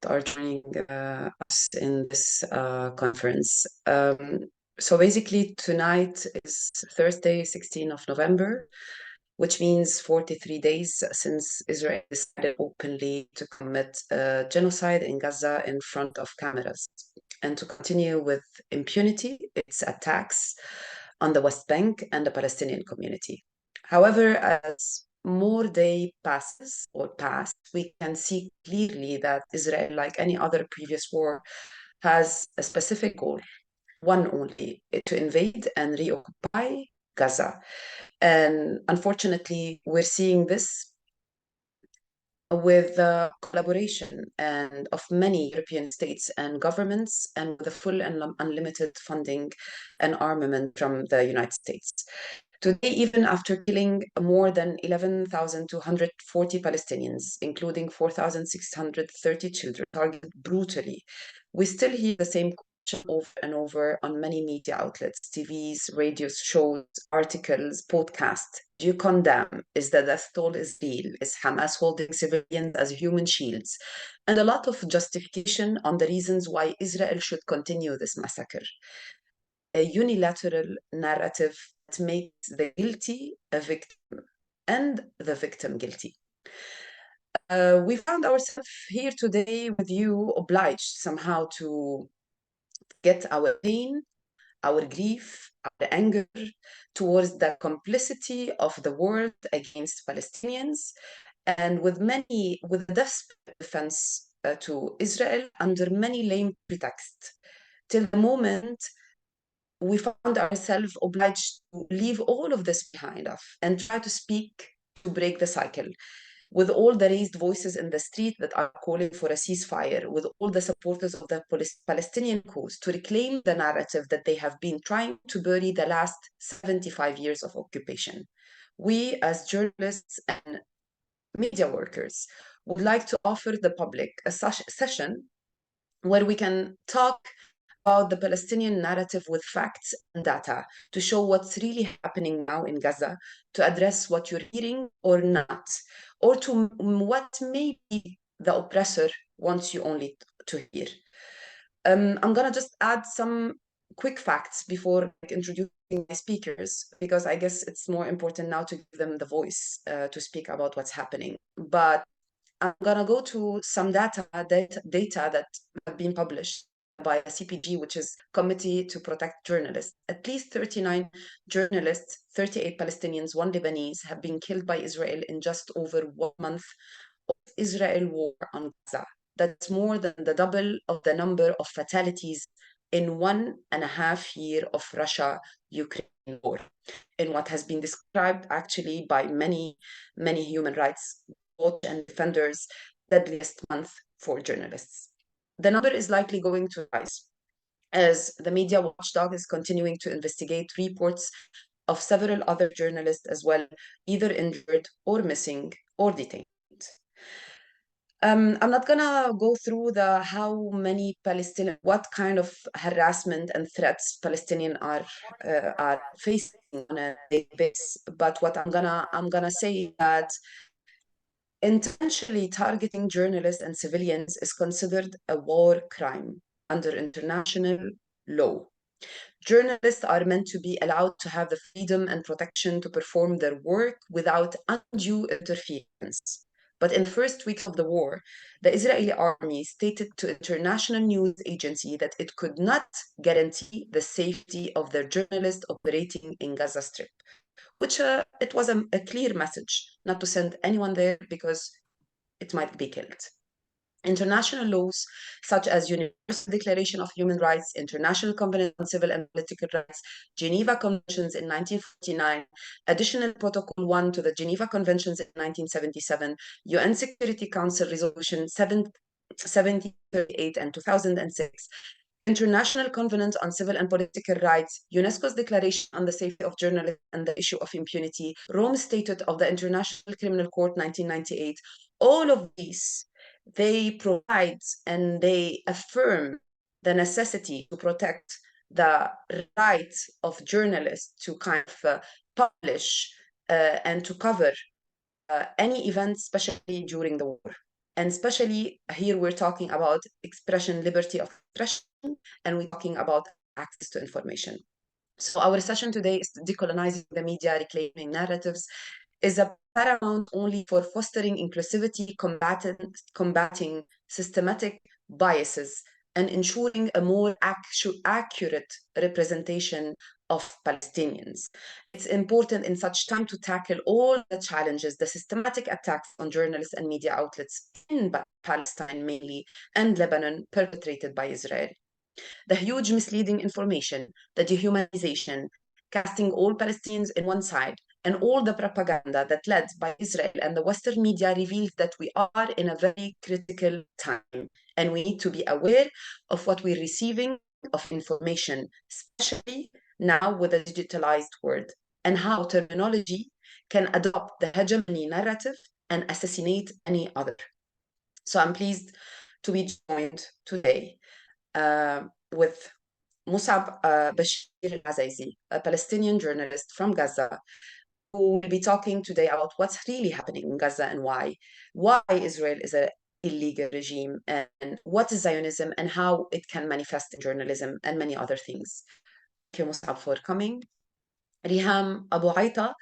are joining us in this conference. So basically tonight is Thursday, 16th of November, which means 43 days since Israel decided openly to commit genocide in Gaza in front of cameras and to continue with impunity its attacks on the West Bank and the Palestinian community. However, as more day passes or past, we can see clearly that Israel, like any other previous war, has a specific goal, one only, to invade and reoccupy Gaza. And unfortunately, we're seeing this with the collaboration and of many European states and governments, and with the full and unlimited funding and armament from the United States. Today, even after killing more than 11,240 Palestinians, including 4,630 children, targeted brutally, we still hear the same question over and over on many media outlets, TVs, radio shows, articles, podcasts. Do you condemn? Is the death toll is real? Is Hamas holding civilians as human shields? And a lot of justification on the reasons why Israel should continue this massacre. A unilateral narrative that makes the guilty a victim and the victim guilty. We found ourselves here today with you, obliged somehow to get our pain, our grief, our anger towards the complicity of the world against Palestinians, and with desperate defense to Israel under many lame pretexts, till the moment we found ourselves obliged to leave all of this behind us and try to speak to break the cycle. With all the raised voices in the street that are calling for a ceasefire, with all the supporters of the Palestinian cause to reclaim the narrative that they have been trying to bury the last 75 years of occupation. We, as journalists and media workers, would like to offer the public a session where we can talk about the Palestinian narrative with facts and data to show what's really happening now in Gaza, to address what you're hearing or not, or to what maybe the oppressor wants you only to hear. I'm gonna just add some quick facts before introducing my speakers, because I guess it's more important now to give them the voice to speak about what's happening. But I'm gonna go to some data that have been published by a CPG, which is Committee to Protect Journalists. At least 39 journalists, 38 Palestinians, 1 Lebanese, have been killed by Israel in just over 1 month of Israel war on Gaza. That's more than the double of the number of fatalities in 1.5 years of Russia-Ukraine war, in what has been described actually by many human rights watch and defenders, deadliest month for journalists. The number is likely going to rise as the media watchdog is continuing to investigate reports of several other journalists as well, either injured or missing or detained. I'm not gonna go through how many Palestinian, what kind of harassment and threats Palestinians are facing on a daily basis. But what I'm gonna say that intentionally targeting journalists and civilians is considered a war crime under international law. Journalists are meant to be allowed to have the freedom and protection to perform their work without undue interference. But in the first weeks of the war, the Israeli army stated to international news agency that it could not guarantee the safety of their journalists operating in Gaza Strip, which it was a clear message not to send anyone there because it might be killed. International laws such as Universal Declaration of Human Rights, International Covenant on Civil and Political Rights, Geneva Conventions in 1949, Additional Protocol 1 to the Geneva Conventions in 1977, UN Security Council Resolution 1738 and 2006, International Covenant on Civil and Political Rights, UNESCO's Declaration on the Safety of Journalists and the Issue of Impunity, Rome Statute of the International Criminal Court 1998, all of these, they provide and they affirm the necessity to protect the right of journalists to kind of publish and to cover any events, especially during the war. And especially here, we're talking about expression, liberty of expression, and we're talking about access to information. So our session today is decolonizing the media, reclaiming narratives, is a paramount only for fostering inclusivity, combating systematic biases, and ensuring a more accurate representation of Palestinians. It's important in such time to tackle all the challenges, the systematic attacks on journalists and media outlets in Palestine mainly, and Lebanon, perpetrated by Israel. The huge misleading information, the dehumanization, casting all Palestinians in one side, and all the propaganda that led by Israel and the Western media reveals that we are in a very critical time, and we need to be aware of what we're receiving of information, especially now with a digitalized world, and how terminology can adopt the hegemony narrative and assassinate any other. So I'm pleased to be joined today with Musab Bashir al-Azaizi, a Palestinian journalist from Gaza, who will be talking today about what's really happening in Gaza and why Israel is an illegal regime, and what is Zionism and how it can manifest in journalism and many other things. Thank you, Musab, for coming. Riham Abu Aita,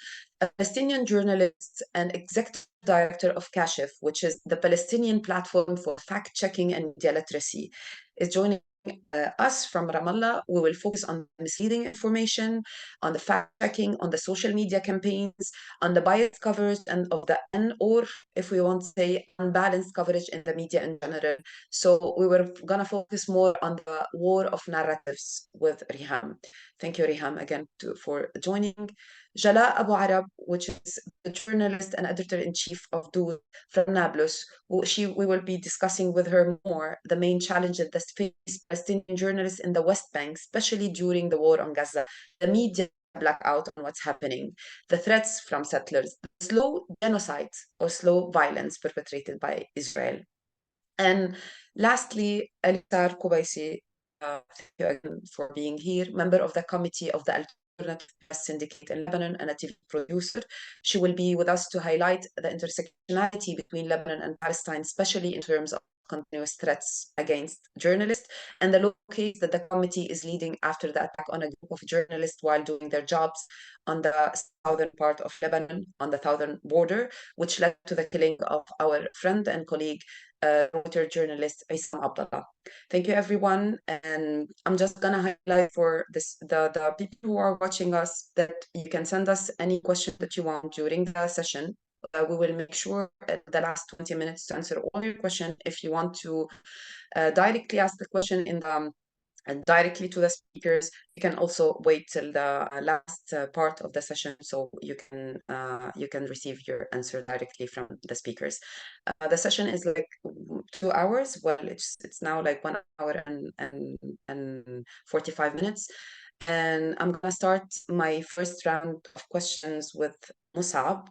a Palestinian journalist and executive director of Kashif, which is the Palestinian platform for fact-checking and media literacy, is joining us from Ramallah. We will focus on misleading information, on the fact-checking, on the social media campaigns, on the biased coverage and of the or if we want to say unbalanced coverage in the media in general. So we were going to focus more on the war of narratives with Riham. Thank you, Riham, again for joining. Jala Abu Arab, which is the journalist and editor-in-chief of Dur from Nablus. We will be discussing with her more the main challenges that face Palestinian journalists in the West Bank, especially during the war on Gaza, the media blackout on what's happening, the threats from settlers, the slow genocide or slow violence perpetrated by Israel. And lastly, Elitar Kubaisi, thank you again for being here, member of the committee of the Alternative Press Syndicate in Lebanon and a TV producer. She will be with us to highlight the intersectionality between Lebanon and Palestine, especially in terms of continuous threats against journalists and the law case that the committee is leading after the attack on a group of journalists while doing their jobs on the southern part of Lebanon, on the southern border, which led to the killing of our friend and colleague, Reuters journalist Isam Abdallah. Thank you, everyone. And I'm just going to highlight for the people who are watching us that you can send us any question that you want during the session. We will make sure at the last 20 minutes to answer all your questions. If you want to directly ask the question in the directly to the speakers, you can also wait till the last part of the session so you can receive your answer directly from the speakers. The session is like 2 hours. Well, it's now like 1 hour and 45 minutes. And I'm gonna start my first round of questions with Musab.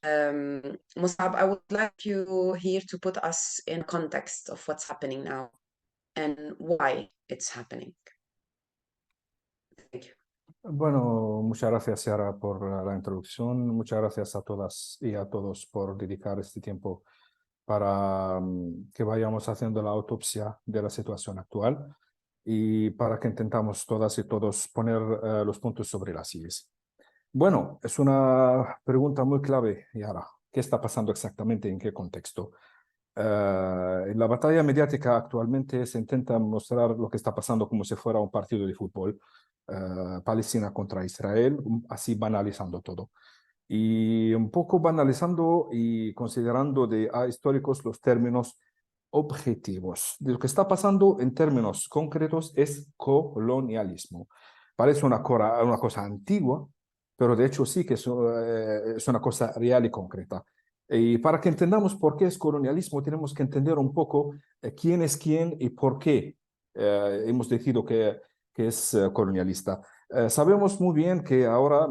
Musab, I would like you here to put us in context of what's happening now and why it's happening. Thank you. Bueno, muchas gracias, Yara, por la introducción. Muchas gracias a todas y a todos por dedicar este tiempo para que vayamos haciendo la autopsia de la situación actual y para que intentamos todas y todos poner los puntos sobre las sillas. Bueno, es una pregunta muy clave, Yara. ¿Qué está pasando exactamente? ¿En qué contexto? En la batalla mediática actualmente se intenta mostrar lo que está pasando como si fuera un partido de fútbol, Palestina contra Israel, así banalizando todo. Y un poco banalizando y considerando de históricos los términos objetivos. De lo que está pasando en términos concretos es colonialismo. Parece una cosa antigua, pero de hecho sí que es una cosa real y concreta. Y para que entendamos por qué es colonialismo, tenemos que entender un poco quién es quién y por qué hemos decidido que es colonialista. Sabemos muy bien que ahora,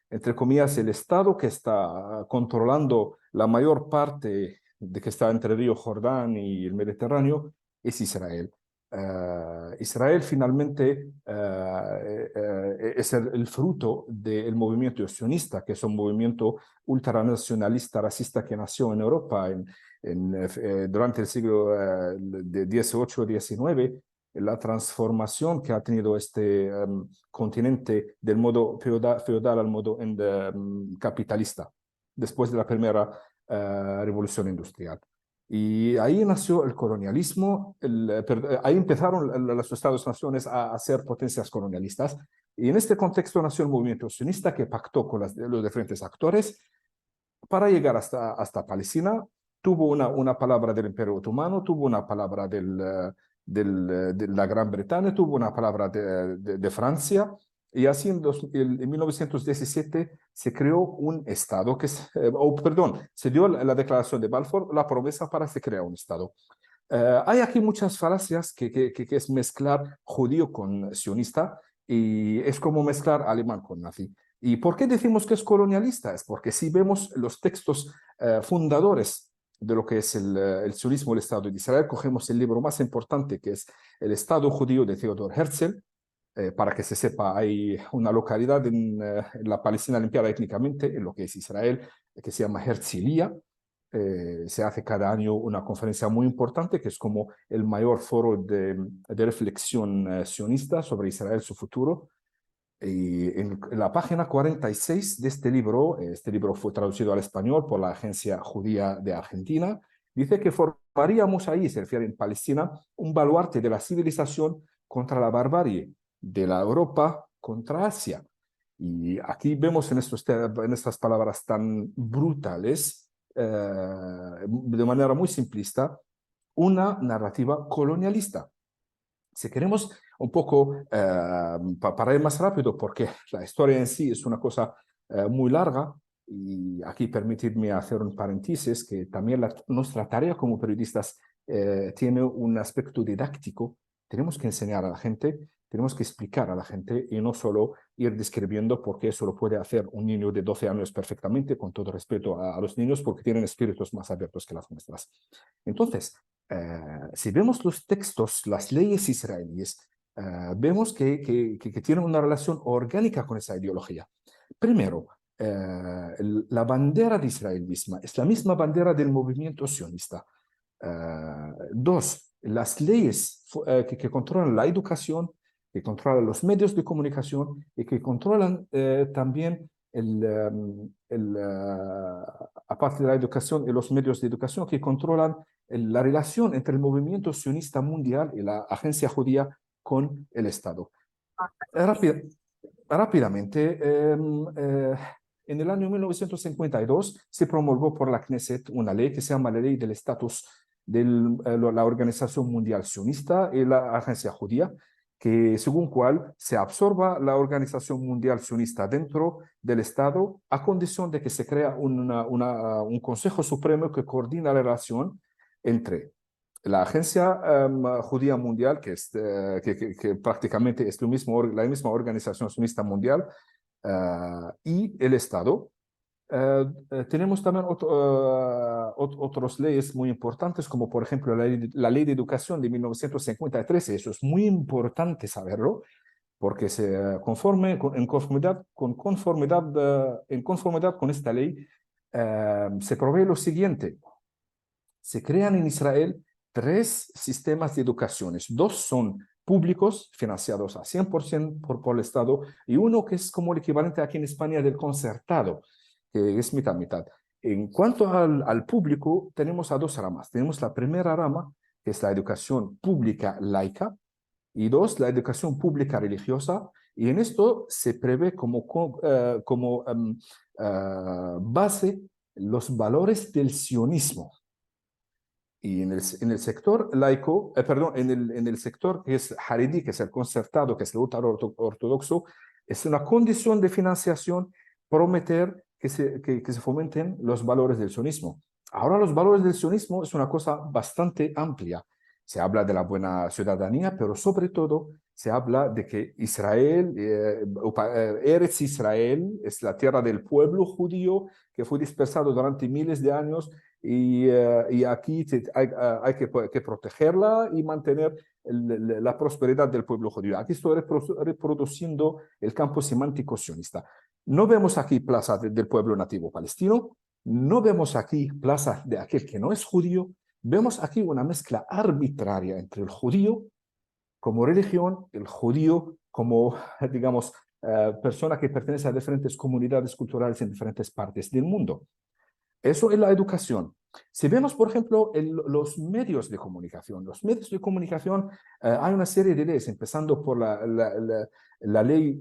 entre comillas, el Estado que está controlando la mayor parte de que está entre el río Jordán y el Mediterráneo es Israel. Israel finalmente es el fruto del movimiento sionista, que es un movimiento ultranacionalista, racista que nació en Europa durante el siglo de XVIII-XIX, la transformación que ha tenido este continente del modo feudal al modo capitalista, después de la primera revolución industrial. Y ahí nació el colonialismo, ahí empezaron los Estados-naciones a ser potencias colonialistas, y en este contexto nació el movimiento sionista que pactó con los diferentes actores para llegar hasta Palestina. Tuvo una palabra del Imperio Otomano, tuvo una palabra de la Gran Bretaña, tuvo una palabra de Francia, y así en 1917 se creó un Estado, se dio la declaración de Balfour, la promesa para que se crea un Estado. Hay aquí muchas falacias que es mezclar judío con sionista, y es como mezclar alemán con nazi. ¿Y por qué decimos que es colonialista? Es porque si vemos los textos fundadores de lo que es el sionismo, el Estado de Israel, cogemos el libro más importante, que es El Estado Judío de Theodor Herzl. Para que se sepa, hay una localidad en la Palestina limpiada étnicamente, en lo que es Israel, que se llama Herzliya. Se hace cada año una conferencia muy importante, que es como el mayor foro de reflexión sionista sobre Israel, su futuro. Y en la página 46 de este libro fue traducido al español por la Agencia Judía de Argentina, dice que formaríamos ahí, se refiere en Palestina, un baluarte de la civilización contra la barbarie, de la Europa contra Asia. Y aquí vemos en estas palabras tan brutales, de manera muy simplista, una narrativa colonialista. Si queremos un poco, para ir más rápido, porque la historia en sí es una cosa muy larga, y aquí permitidme hacer un paréntesis, que también nuestra tarea como periodistas tiene un aspecto didáctico. Tenemos que enseñar a la gente, tenemos que explicar a la gente, y no solo ir describiendo, porque eso lo puede hacer un niño de 12 años perfectamente, con todo respeto a los niños, porque tienen espíritus más abiertos que las nuestras. Entonces, si vemos los textos, las leyes israelíes, vemos que tienen una relación orgánica con esa ideología. Primero, la bandera de Israel misma es la misma bandera del movimiento sionista. Dos, las leyes que controlan la educación, que controlan los medios de comunicación, y que controlan también aparte de la educación y los medios de educación, que controlan la relación entre el movimiento sionista mundial y la agencia judía con el Estado. Rápidamente, en el año 1952 se promulgó por la Knesset una ley que se llama la Ley del Estatus de la Organización Mundial Sionista y la Agencia Judía, que según cual se absorba la Organización Mundial Sionista dentro del Estado, a condición de que se crea un Consejo Supremo que coordina la relación entre la Agencia Judía Mundial, que prácticamente es la misma Organización Sionista Mundial, y el Estado. Tenemos también otras leyes muy importantes, como por ejemplo la Ley de Educación de 1953. Eso es muy importante saberlo, porque en conformidad con esta ley, se provee lo siguiente. Se crean en Israel 3 sistemas de educación. 2 son públicos, financiados a 100% por el Estado, y uno que es como el equivalente aquí en España del concertado, que es mitad-mitad. En cuanto al público, tenemos a 2 ramas. Tenemos la primera rama, que es la educación pública laica, y 2, la educación pública religiosa, y en esto se prevé como base los valores del sionismo. Y en el sector laico, en el sector que es haredí, que es el concertado, que es el ultraortodoxo, es una condición de financiación prometer que se fomenten los valores del sionismo. Ahora, los valores del sionismo es una cosa bastante amplia. Se habla de la buena ciudadanía, pero sobre todo se habla de que Israel, Eretz Israel, es la tierra del pueblo judío que fue dispersado durante miles de años, y aquí hay que protegerla y mantener la prosperidad del pueblo judío. Aquí estoy reproduciendo el campo semántico sionista. No vemos aquí plaza del pueblo nativo palestino, No vemos aquí plaza de aquel que no es judío, vemos aquí una mezcla arbitraria entre el judío como religión, el judío como, digamos, persona que pertenece a diferentes comunidades culturales en diferentes partes del mundo. Eso es la educación. Si vemos, por ejemplo, los medios de comunicación, hay una serie de leyes, empezando por la ley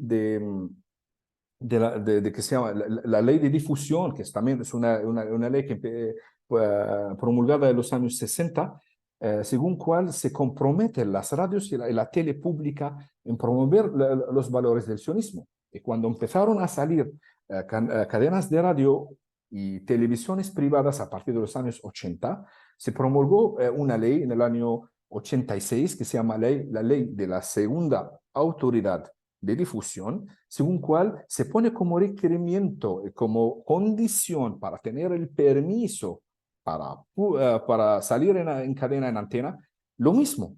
que se llama la ley de difusión, que también es una ley que promulgada en los años 60, según cual se comprometen las radios y la tele pública en promover los valores del sionismo. Y cuando empezaron a salir cadenas de radio y televisiones privadas a partir de los años 80, se promulgó una ley en el año 86 que se llama la ley de la segunda autoridad de difusión, según cual se pone como requerimiento, como condición para tener el permiso para salir en cadena, en antena, lo mismo,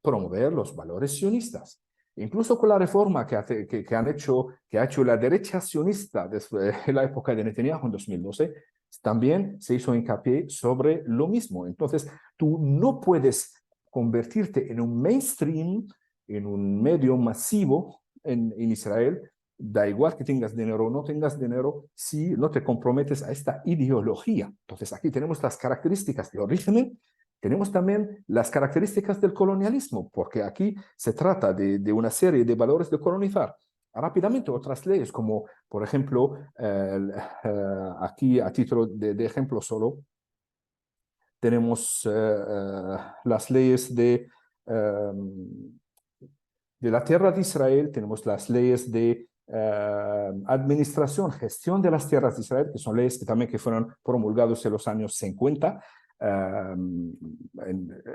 promover los valores sionistas. Incluso con la reforma que ha hecho la derecha sionista desde la época de Netanyahu en 2012, también se hizo hincapié sobre lo mismo. Entonces, tú no puedes convertirte en un mainstream, en un medio masivo en Israel, da igual que tengas dinero o no tengas dinero, si no te comprometes a esta ideología. Entonces, aquí tenemos las características de origen. Tenemos también las características del colonialismo, porque aquí se trata de una serie de valores de colonizar. Rápidamente, otras leyes, como por ejemplo, aquí a título de ejemplo solo, tenemos las leyes de la tierra de Israel, tenemos las leyes de administración, gestión de las tierras de Israel, que son leyes que también fueron promulgadas en los años 50.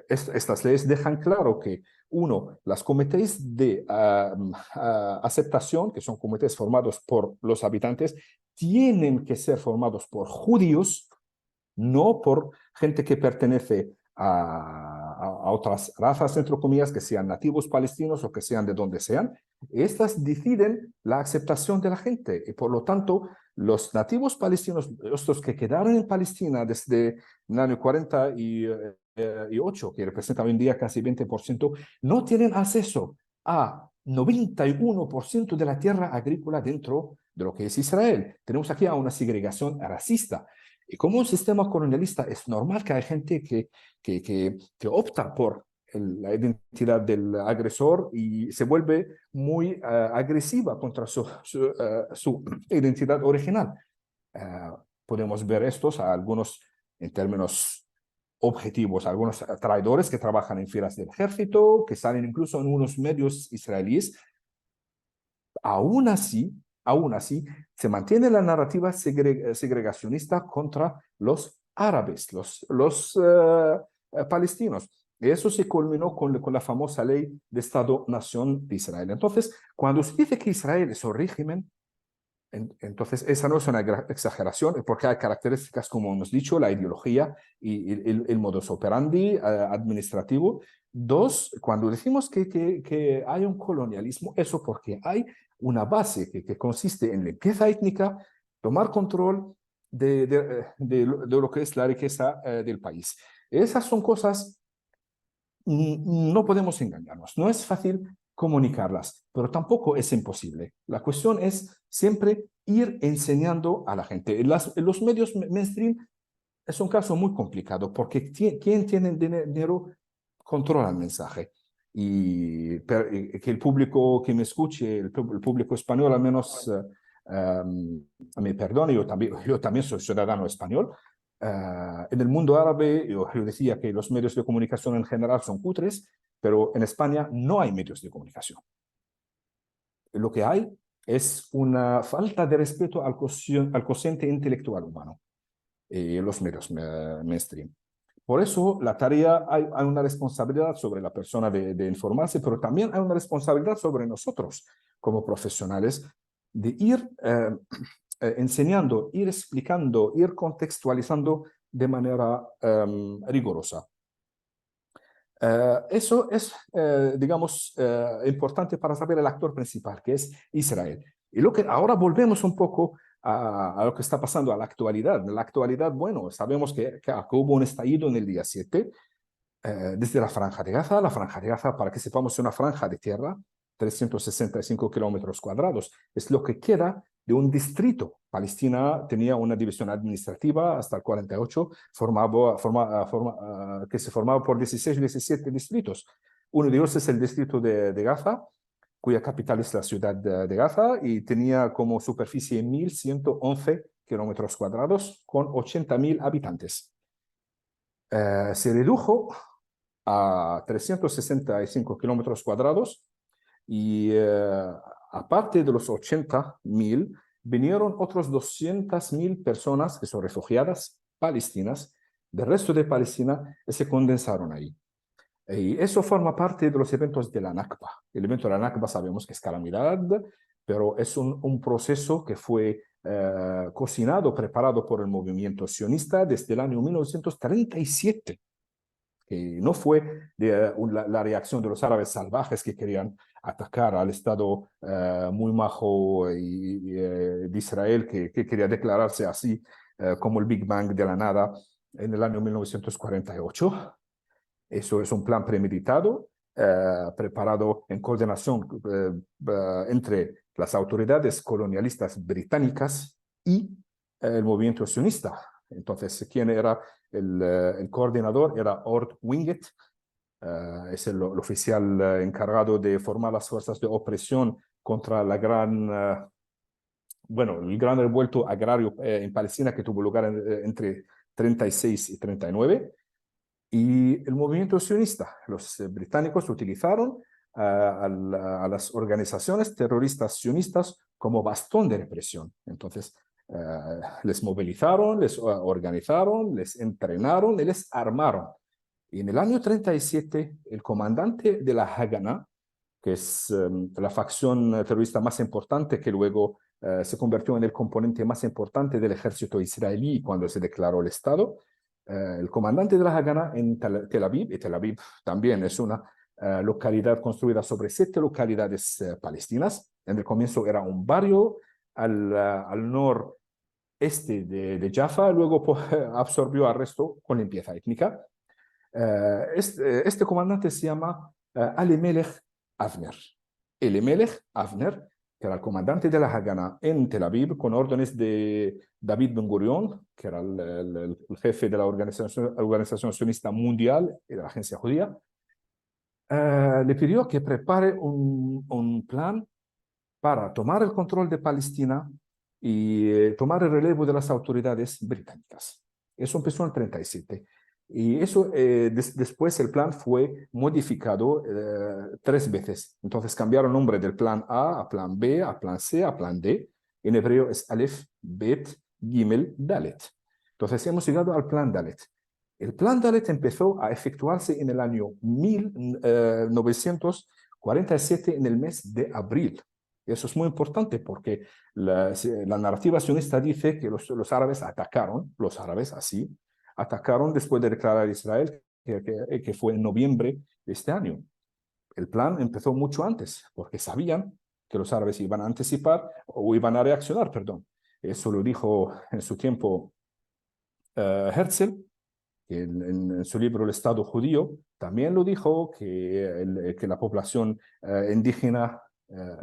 Estas leyes dejan claro que, uno, las comités de aceptación, que son comités formados por los habitantes, tienen que ser formados por judíos, no por gente que pertenece a otras razas, entre comillas, que sean nativos palestinos o que sean de donde sean. Estas deciden la aceptación de la gente y por lo tanto los nativos palestinos, estos que quedaron en Palestina desde el año 48, que representan hoy en día casi 20%, no tienen acceso a 91% de la tierra agrícola dentro de lo que es Israel. Tenemos aquí a una segregación racista. Y como un sistema colonialista es normal que hay gente que opta por la identidad del agresor y se vuelve muy agresiva contra su identidad original. Podemos ver estos a algunos en términos objetivos, algunos traidores que trabajan en filas del ejército, que salen incluso en unos medios israelíes. Aún así, se mantiene la narrativa segregacionista contra los árabes, los palestinos. Eso se culminó con la famosa ley de Estado-Nación de Israel. Entonces, cuando se dice que Israel es un régimen, entonces esa no es una exageración, porque hay características, como hemos dicho, la ideología y el modus operandi administrativo. Dos, cuando decimos que hay un colonialismo, eso porque hay una base que consiste en limpieza étnica, tomar control de lo que es la riqueza del país. Esas son cosas, no podemos engañarnos, no es fácil comunicarlas, pero tampoco es imposible. La cuestión es siempre ir enseñando a la gente. Los medios mainstream es un caso muy complicado porque quien tiene dinero controla el mensaje. Y que el público que me escuche, el público español al menos me perdone, yo también soy ciudadano español. En el mundo árabe yo decía que los medios de comunicación en general son cutres, pero en España no hay medios de comunicación. Lo que hay es una falta de respeto al cociente intelectual humano en los medios mainstream. Por eso la tarea, hay una responsabilidad sobre la persona de informarse, pero también hay una responsabilidad sobre nosotros como profesionales de ir enseñando, ir explicando, ir contextualizando de manera rigurosa. Eso es, digamos, importante para saber el actor principal, que es Israel. Y ahora volvemos un poco a lo que está pasando a la actualidad. En la actualidad, bueno, sabemos que hubo un estallido en el día 7, desde la Franja de Gaza. La Franja de Gaza, para que sepamos, es una franja de tierra, 365 kilómetros cuadrados. Es lo que queda de un distrito. Palestina tenía una división administrativa hasta el 48, que se formaba por 16 o 17 distritos. Uno de ellos es el distrito de Gaza, cuya capital es la ciudad de Gaza, y tenía como superficie 1.111 kilómetros cuadrados con 80.000 habitantes. Se redujo a 365 kilómetros cuadrados y aparte de los 80.000, vinieron otros 200.000 personas que son refugiadas palestinas del resto de Palestina y se condensaron ahí. Y eso forma parte de los eventos de la Nakba. El evento de la Nakba sabemos que es calamidad, pero es un proceso que fue cocinado, preparado por el movimiento sionista desde el año 1937. Que no fue la reacción de los árabes salvajes que querían atacar al Estado muy majo de Israel, que quería declararse así como el Big Bang de la nada en el año 1948. Eso es un plan premeditado, preparado en coordinación entre las autoridades colonialistas británicas y el movimiento sionista. Entonces, ¿quién era el coordinador? Era Ord Winget, es el oficial encargado de formar las fuerzas de opresión contra el gran revuelto agrario en Palestina que tuvo lugar entre 36 y 39. Y el movimiento sionista, los británicos utilizaron a las organizaciones terroristas sionistas como bastón de represión. Entonces, les movilizaron, les organizaron, les entrenaron y les armaron. Y en el año 37, el comandante de la Haganah, que es la facción terrorista más importante que luego se convirtió en el componente más importante del ejército israelí cuando se declaró el Estado, el comandante de la Haganah en Tel Aviv, y Tel Aviv también es una localidad construida sobre 7 localidades palestinas. En el comienzo era un barrio al noreste de Jaffa, luego absorbió al resto con limpieza étnica. Este comandante se llama Elimelech Avner. Elimelech Avner, que era el comandante de la Haganah en Tel Aviv, con órdenes de David Ben Gurion, que era el jefe de la organización sionista mundial y de la agencia judía, le pidió que prepare un plan para tomar el control de Palestina y tomar el relevo de las autoridades británicas. Eso empezó en 37. Y eso, después el plan fue modificado 3 veces. Entonces cambiaron el nombre del plan A plan B, a plan C, a plan D. En hebreo es Aleph, Bet, Gimel, Dalet. Entonces hemos llegado al plan Dalet. El plan Dalet empezó a efectuarse en el año 1947, en el mes de abril. Eso es muy importante porque la narrativa sionista dice que los árabes atacaron, los árabes así, atacaron después de declarar Israel, que fue en noviembre de este año. El plan empezó mucho antes, porque sabían que los árabes iban a anticipar, o iban a reaccionar, perdón. Eso lo dijo en su tiempo Herzl, que en su libro El Estado Judío, también lo dijo, que la población indígena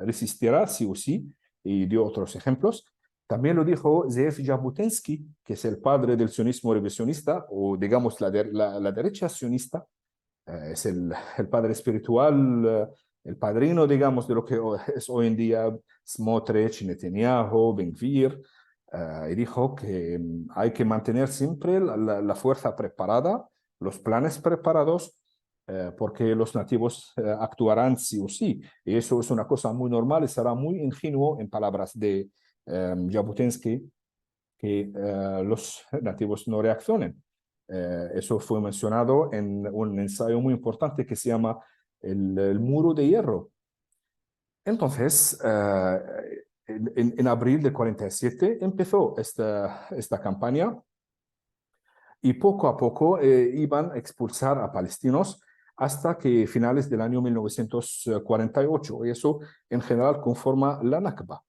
resistirá sí o sí, y dio otros ejemplos. También lo dijo Zeev Jabotinsky, que es el padre del sionismo revisionista, o digamos la derecha sionista, es el padre espiritual, el padrino, digamos, de lo que es hoy en día Smotrich, Netanyahu, Ben-Gvir, y dijo que hay que mantener siempre la fuerza preparada, los planes preparados, porque los nativos actuarán sí o sí. Y eso es una cosa muy normal y será muy ingenuo, en palabras de Jabotinsky, que los nativos no reaccionen. Eso fue mencionado en un ensayo muy importante que se llama el muro de hierro. Entonces, en abril del 47 empezó esta campaña y poco a poco iban a expulsar a palestinos hasta que finales del año 1948. Y eso en general conforma la Nakba.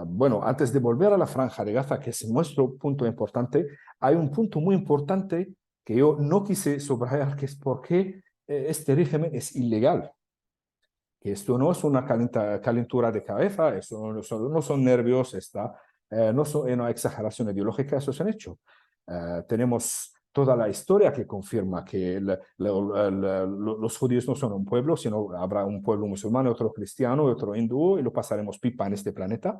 Bueno, antes de volver a la Franja de Gaza, que es nuestro punto importante, hay un punto muy importante que yo no quise subrayar, que es por qué este régimen es ilegal. Que esto no es una calentura de cabeza, eso no son nervios, no es una exageración ideológica, eso es un hecho. Tenemos toda la historia que confirma que los judíos no son un pueblo, sino habrá un pueblo musulmán, otro cristiano, otro hindú, y lo pasaremos pipa en este planeta.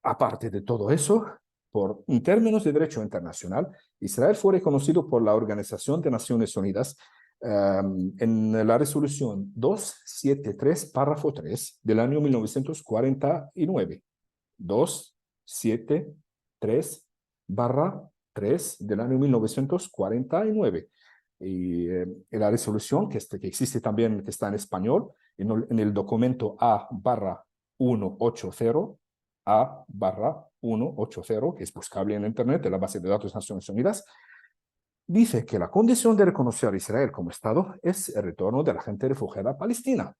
Aparte de todo eso, en términos de derecho internacional, Israel fue reconocido por la Organización de Naciones Unidas en la resolución 273, párrafo 3 del año 1949. 273 barra 3 del año 1949. Y la resolución que existe también, que está en español, en el documento A barra 180, A barra 180, que es buscable en Internet, en la base de datos de Naciones Unidas, dice que la condición de reconocer a Israel como Estado es el retorno de la gente refugiada a Palestina.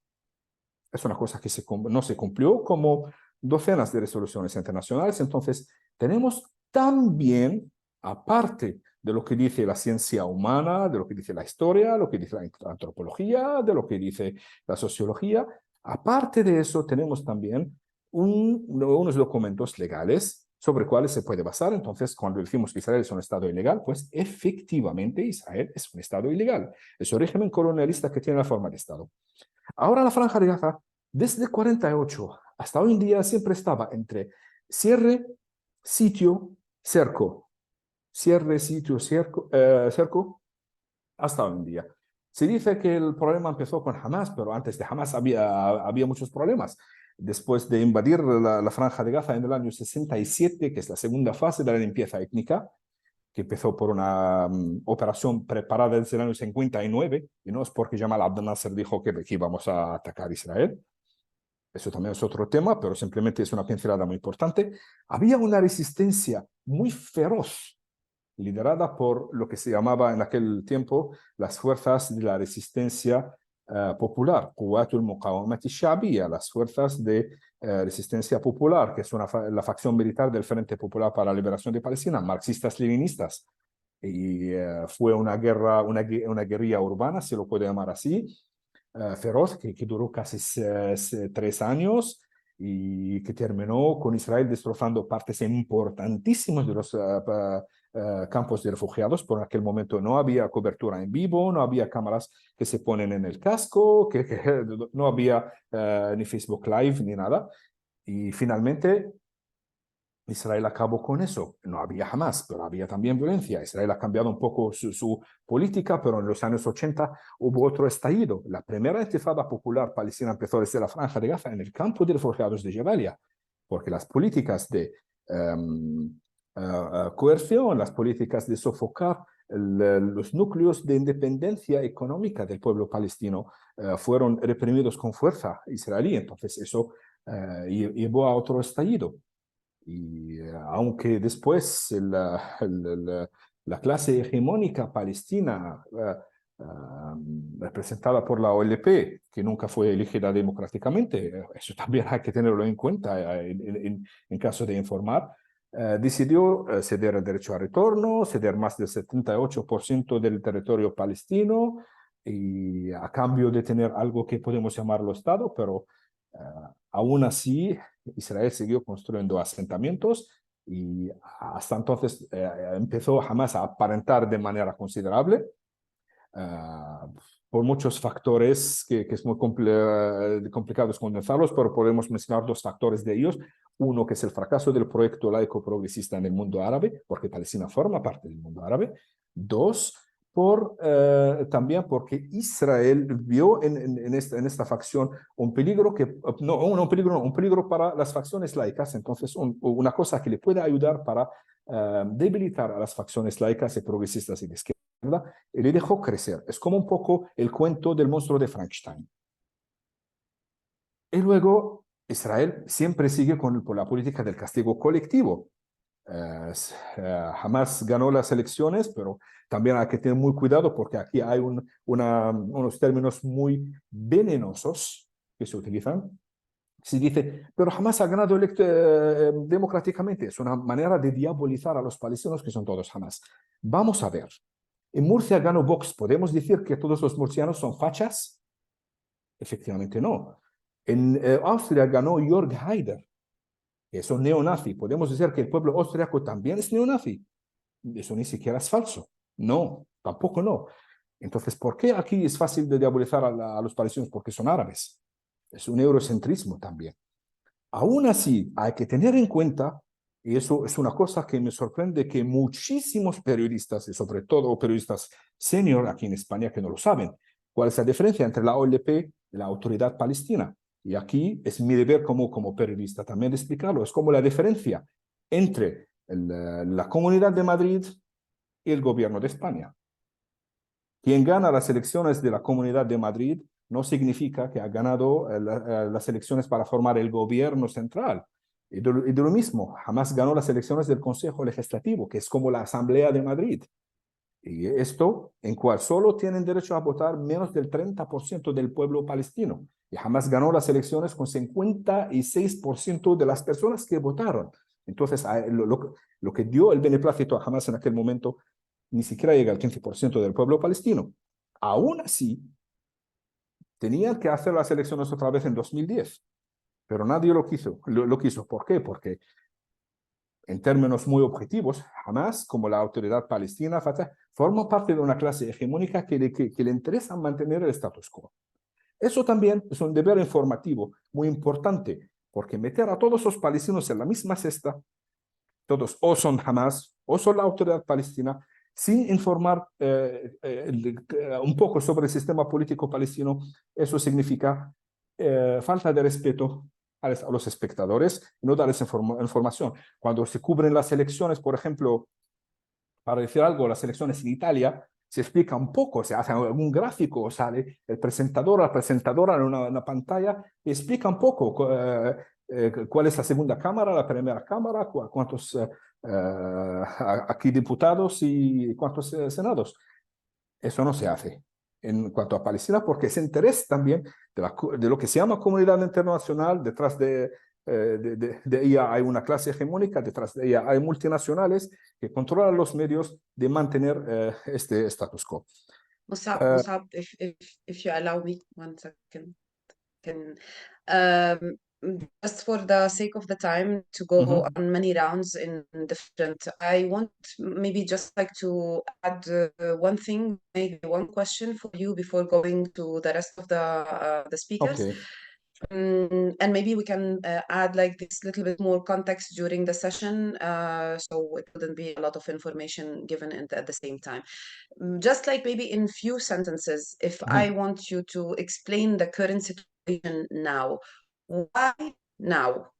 Es una cosa que no se cumplió, como docenas de resoluciones internacionales. Entonces, tenemos también, aparte de lo que dice la ciencia humana, de lo que dice la historia, lo que dice la antropología, de lo que dice la sociología, aparte de eso, tenemos también unos documentos legales sobre cuales se puede basar. Entonces, cuando decimos que Israel es un Estado ilegal, pues efectivamente Israel es un Estado ilegal. Es un régimen colonialista que tiene la forma de Estado. Ahora la Franja de Gaza, desde 48 hasta hoy en día, siempre estaba entre cierre, sitio, cerco. Cierre, sitio, cerco, hasta hoy en día. Se dice que el problema empezó con Hamas, pero antes de Hamas había muchos problemas. Después de invadir la Franja de Gaza en el año 67, que es la segunda fase de la limpieza étnica, que empezó por una operación preparada desde el año 59, y no es porque Jamal Abdel Nasser dijo que íbamos a atacar a Israel. Eso también es otro tema, pero simplemente es una pincelada muy importante. Había una resistencia muy feroz, liderada por lo que se llamaba en aquel tiempo las fuerzas de la resistencia popular, Quwwatul Muqawamat al-Sha'biyya, las fuerzas de resistencia popular, que es la facción militar del Frente Popular para la Liberación de Palestina, marxistas-leninistas. Y fue una guerrilla urbana, se lo puede llamar así, feroz, que duró casi 3 años y que terminó con Israel destrozando partes importantísimas de los campos de refugiados. Por aquel momento no había cobertura en vivo, no había cámaras que se ponen en el casco, no había ni Facebook Live ni nada. Y finalmente Israel acabó con eso. No había jamás, pero había también violencia. Israel ha cambiado un poco su política, pero en los años 80 hubo otro estallido. La primera intifada popular palestina empezó desde la Franja de Gaza en el campo de refugiados de Jabalia, porque las políticas de coerción, las políticas de sofocar los núcleos de independencia económica del pueblo palestino fueron reprimidos con fuerza israelí. Entonces eso llevó a otro estallido. Y aunque después la clase hegemónica palestina, representada por la OLP, que nunca fue elegida democráticamente, eso también hay que tenerlo en cuenta en caso de informar, decidió ceder el derecho a retorno, ceder más del 78% del territorio palestino, y a cambio de tener algo que podemos llamarlo Estado, pero aún así Israel siguió construyendo asentamientos y hasta entonces empezó jamás a aparentar de manera considerable por muchos factores que es muy complicado condensarlos, pero podemos mencionar 2 factores de ellos. Uno, que es el fracaso del proyecto laico progresista en el mundo árabe, porque Palestina forma parte del mundo árabe. 2, también porque Israel vio en esta facción un peligro un peligro para las facciones laicas. Entonces, una cosa que le puede ayudar para debilitar a las facciones laicas y progresistas y de izquierda, y le dejó crecer. Es como un poco el cuento del monstruo de Frankenstein. Y luego Israel siempre sigue con la política del castigo colectivo. Jamás ganó las elecciones, pero también hay que tener muy cuidado porque aquí hay unos términos muy venenosos que se utilizan. Se dice, pero jamás ha ganado democráticamente. Es una manera de diabolizar a los palestinos que son todos jamás. Vamos a ver. En Murcia ganó Vox. ¿Podemos decir que todos los murcianos son fachas? Efectivamente no. En Austria ganó Jörg Haider, que es un neonazi. ¿Podemos decir que el pueblo austriaco también es neonazi? Eso ni siquiera es falso. No, tampoco no. Entonces, ¿por qué aquí es fácil de diabolizar a los palestinos? Porque son árabes. Es un eurocentrismo también. Aún así, hay que tener en cuenta, y eso es una cosa que me sorprende, que muchísimos periodistas, y sobre todo periodistas senior aquí en España, que no lo saben, cuál es la diferencia entre la OLP y la Autoridad Palestina. Y aquí es mi deber como periodista también explicarlo. Es como la diferencia entre la Comunidad de Madrid y el gobierno de España. Quien gana las elecciones de la Comunidad de Madrid no significa que ha ganado las elecciones para formar el gobierno central. Y de lo mismo, jamás ganó las elecciones del Consejo Legislativo, que es como la Asamblea de Madrid. Y esto, en cual solo tienen derecho a votar menos del 30% del pueblo palestino. Y jamás ganó las elecciones con 56% de las personas que votaron. Entonces, lo que dio el beneplácito a Hamas en aquel momento ni siquiera llega al 15% del pueblo palestino. Aún así, tenían que hacer las elecciones otra vez en 2010, pero nadie lo quiso. Lo quiso. ¿Por qué? Porque en términos muy objetivos, Hamas, como la autoridad palestina, Fatah, forma parte de una clase hegemónica que le interesa mantener el status quo. Eso también es un deber informativo muy importante, porque meter a todos los palestinos en la misma cesta, todos o son Hamas o son la autoridad palestina, sin informar un poco sobre el sistema político palestino, eso significa falta de respeto a los espectadores y no darles información. Cuando se cubren las elecciones, por ejemplo, para decir algo, las elecciones en Italia, se explica un poco, se hace algún gráfico, sale el presentador, la presentadora en una pantalla y explica un poco cuál es la segunda cámara, la primera cámara, cuántos aquí diputados y cuántos senados. Eso no se hace en cuanto a Palestina, porque es interés también de lo que se llama comunidad internacional. Detrás de ella hay una clase hegemónica, detrás de ella hay multinacionales que controlan los medios de mantener este status quo. Musab, if you allow me 1 second. Um, just for the sake of the time to go on many rounds in different, I want maybe just like to add one thing, maybe one question for you before going to the rest of the speakers. Okay. And maybe we can add like this little bit more context during the session, so it wouldn't be a lot of information given at the same time. Just like maybe in few sentences, if I want you to explain the current situation now, why now?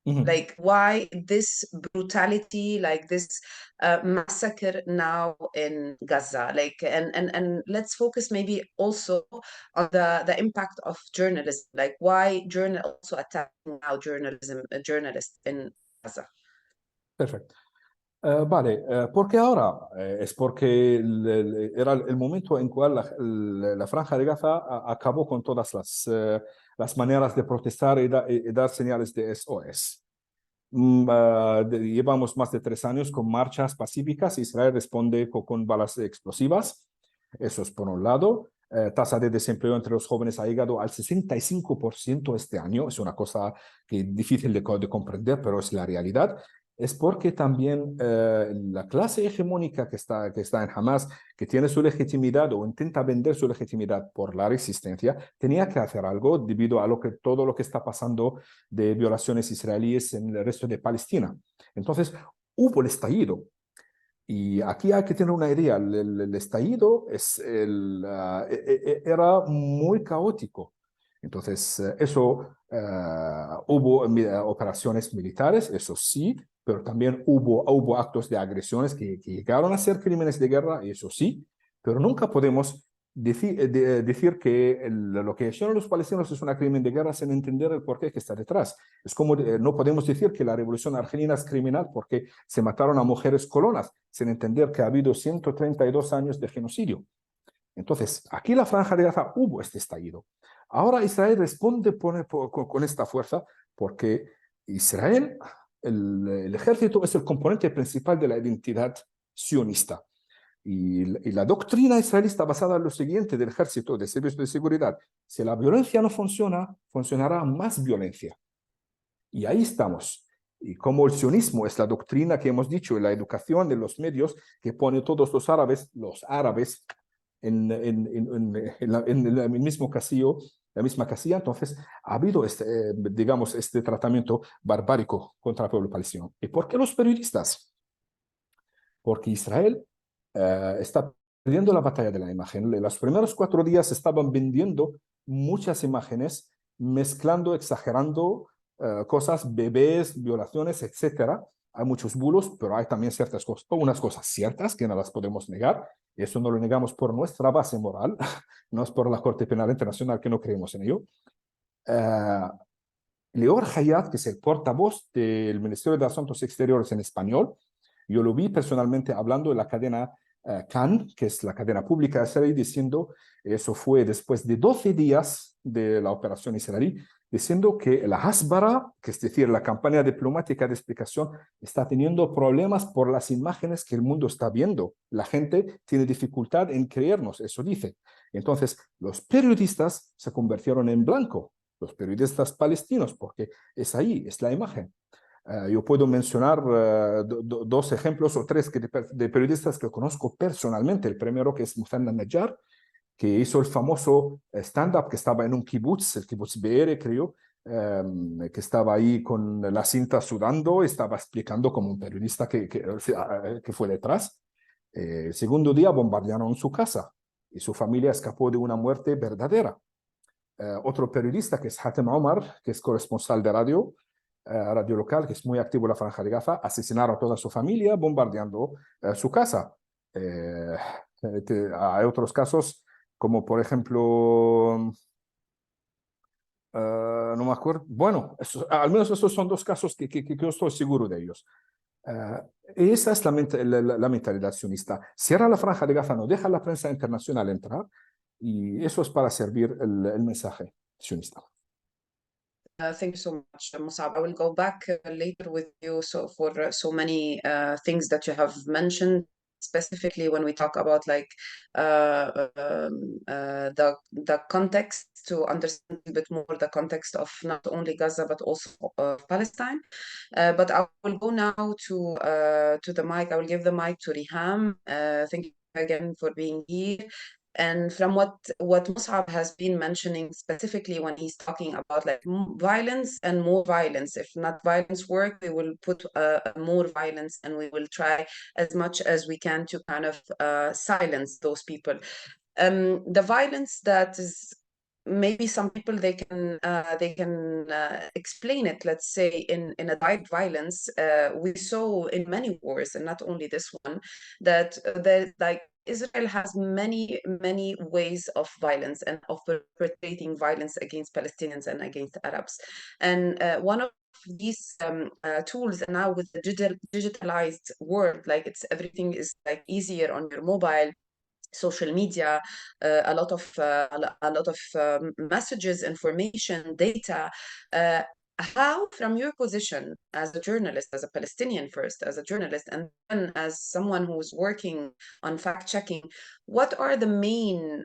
Like why this brutality, like this massacre now in Gaza? Like and let's focus maybe also on the impact of journalism. Like why also attacking now journalists in Gaza? Perfecto. Vale, porque ahora es porque era el momento en cual la Franja de Gaza acabó con todas las maneras de protestar y dar señales de SOS. Llevamos más de 3 años con marchas pacíficas. Israel responde con balas explosivas. Eso es por un lado. Tasa de desempleo entre los jóvenes ha llegado al 65% este año. Es una cosa que es difícil de comprender, pero es la realidad. Es porque también la clase hegemónica que está en Hamas, que tiene su legitimidad o intenta vender su legitimidad por la resistencia, tenía que hacer algo debido a todo lo que está pasando de violaciones israelíes en el resto de Palestina. Entonces, hubo el estallido. Y aquí hay que tener una idea. El estallido era muy caótico. Entonces, hubo operaciones militares, eso sí, pero también hubo actos de agresiones que llegaron a ser crímenes de guerra, eso sí, pero nunca podemos decir que lo que hicieron los palestinos es un crimen de guerra sin entender el porqué que está detrás. Es como no podemos decir que la revolución argelina es criminal porque se mataron a mujeres colonas, sin entender que ha habido 132 años de genocidio. Entonces, aquí la Franja de Gaza hubo este estallido. Ahora Israel responde con esta fuerza porque Israel, el ejército es el componente principal de la identidad sionista. Y la doctrina israelí está basada en lo siguiente del ejército, de servicios de seguridad. Si la violencia no funciona, funcionará más violencia. Y ahí estamos. Y como el sionismo es la doctrina que hemos dicho, la educación de los medios que pone todos los árabes en el mismo casillo, la misma casilla, entonces ha habido digamos, este tratamiento barbárico contra el pueblo palestino. ¿Y por qué los periodistas? Porque Israel está perdiendo la batalla de la imagen. En los primeros 4 días estaban vendiendo muchas imágenes, mezclando, exagerando cosas, bebés, violaciones, etcétera. Hay muchos bulos, pero hay también ciertas cosas, unas cosas ciertas que no las podemos negar. Y eso no lo negamos por nuestra base moral, no es por la Corte Penal Internacional que no creemos en ello. Lior Hayat, que es el portavoz del Ministerio de Asuntos Exteriores en español, yo lo vi personalmente hablando en la cadena Can, que es la cadena pública israelí, diciendo, eso fue después de 12 días de la operación israelí, diciendo que la Hasbara, que es decir, la campaña diplomática de explicación, está teniendo problemas por las imágenes que el mundo está viendo. La gente tiene dificultad en creernos, eso dice. Entonces, los periodistas se convirtieron en blanco, los periodistas palestinos, porque es ahí, es la imagen. Yo puedo mencionar 2 ejemplos o 3 de periodistas que conozco personalmente. El primero que es Muthana Najjar, que hizo el famoso stand-up que estaba en un kibutz, el kibutz BR, creo, que estaba ahí con la cinta sudando, estaba explicando como un periodista que fue detrás. El segundo día bombardearon su casa y su familia escapó de una muerte verdadera. Otro periodista que es Hatem Omar, que es corresponsal de radio local, que es muy activo en la Franja de Gaza, asesinaron a toda su familia bombardeando su casa. Hay otros casos, como por ejemplo, no me acuerdo, bueno, al menos estos son 2 casos que yo estoy seguro de ellos. Esa es la mentalidad sionista. Cierra la Franja de Gaza, no deja a la prensa internacional entrar, y eso es para servir el mensaje sionista. Thank you so much, Musab. I will go back later with you for so many things that you have mentioned, specifically when we talk about like the context, to understand a bit more the context of not only Gaza but also Palestine. But I will go now to the mic. I will give the mic to Riham. Thank you again for being here. And from what Musab has been mentioning specifically when he's talking about like violence and more violence, if not violence work, we will put more violence, and we will try as much as we can to kind of silence those people. The violence that is, maybe some people they can explain it, let's say, in a direct violence. We saw in many wars, and not only this one, that like Israel has many ways of violence and of perpetrating violence against Palestinians and against Arabs. And one of these tools, and now with the digitalized world, like everything is like easier on your mobile, social media, a lot of messages, information, data. How, from your position as a journalist, as a Palestinian first, as a journalist, and then as someone who's working on fact-checking, what are the main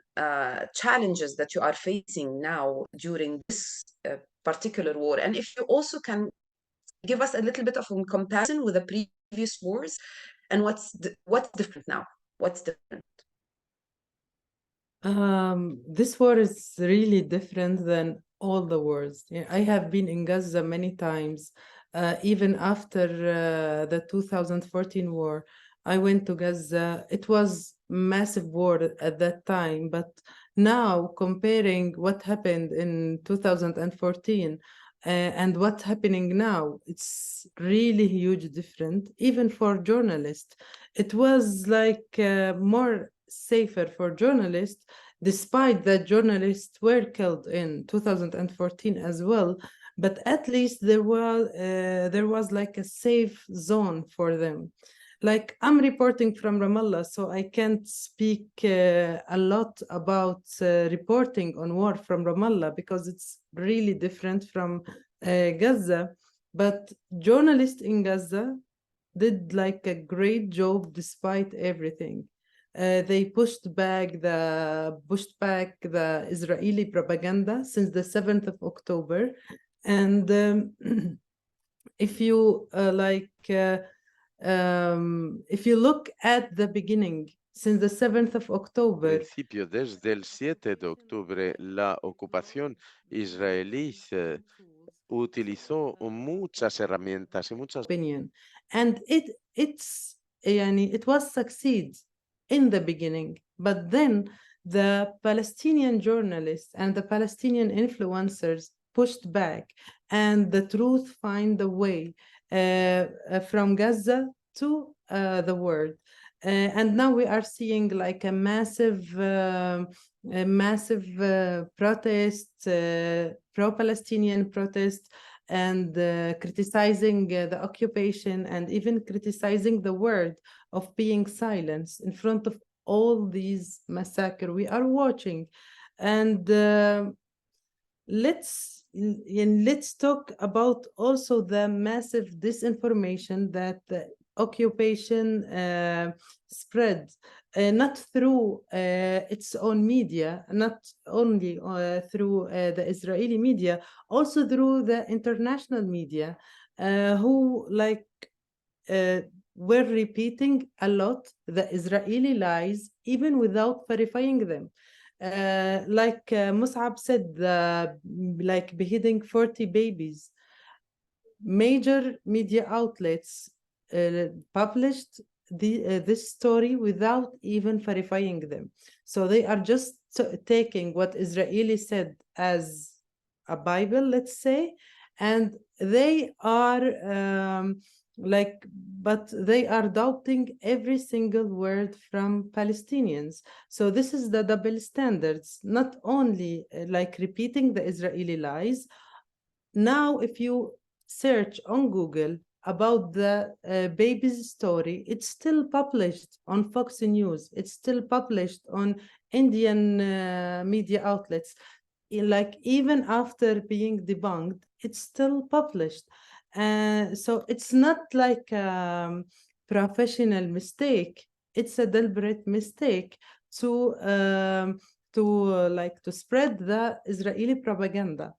challenges that you are facing now during this particular war? And if you also can give us a little bit of a comparison with the previous wars, and what's different now? What's different? This war is really different than all the wars. I have been in Gaza many times, even after the 2014 war. I went to Gaza. It was massive war at that time, but now comparing what happened in 2014 and what's happening now, it's really huge different. Even for journalists, it was like more safer for journalists, despite that journalists were killed in 2014 as well. But at least there was like a safe zone for them. Like I'm reporting from Ramallah, so I can't speak a lot about reporting on war from Ramallah because it's really different from Gaza. But journalists in Gaza did like a great job despite everything. They pushed back the Israeli propaganda since the 7th of October. And if you if you look at the beginning, since the 7th of October, Principio, desde el 7 de octubre, la ocupación israelí utilizó muchas herramientas y muchas opinion, and it was succeed in the beginning, but then the Palestinian journalists and the Palestinian influencers pushed back, and the truth find the way from Gaza to the world. And now we are seeing like a massive protest, pro-Palestinian protest, and criticizing the occupation, and even criticizing the word of being silenced in front of all these massacres we are watching. And let's talk about also the massive disinformation that the occupation spread, not through its own media, not only through the Israeli media, also through the international media, who were repeating a lot the Israeli lies, even without verifying them. Like Mus'ab said, like beheading 40 babies. Major media outlets published this story without even verifying them. So they are just taking what Israeli said as a Bible, let's say, and they are but they are doubting every single word from Palestinians. So this is the double standards, not only like repeating the Israeli lies. Now, if you search on Google about the baby's story, it's still published on Fox News. It's still published on Indian media outlets. Like even after being debunked, it's still published. So it's not like a professional mistake. It's a deliberate mistake to spread the Israeli propaganda.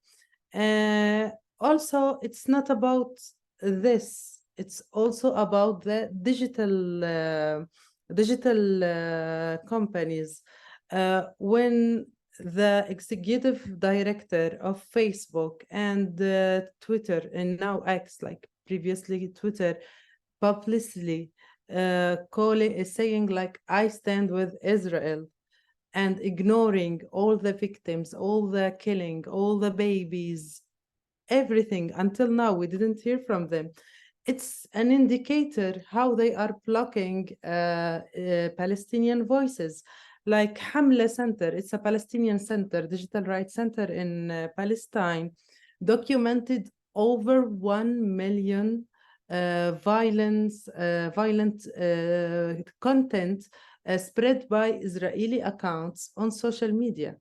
Also, it's not about this. It's also about the digital companies. When the executive director of Facebook and Twitter, and now X, like previously Twitter, publicly saying like, I stand with Israel, and ignoring all the victims, all the killing, all the babies, everything. Until now, we didn't hear from them. It's an indicator how they are blocking Palestinian voices. Like Hamla Center, it's a Palestinian center, digital rights center in Palestine, documented over 1 million violent content spread by Israeli accounts on social media.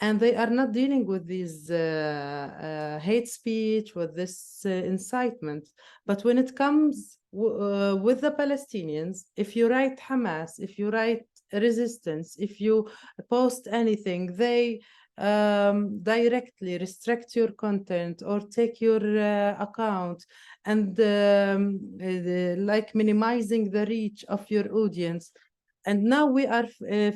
And they are not dealing with these hate speech, with this incitement. But when it comes with the Palestinians, if you write Hamas, if you write resistance, if you post anything, they directly restrict your content or take your account, and like minimizing the reach of your audience. And now we are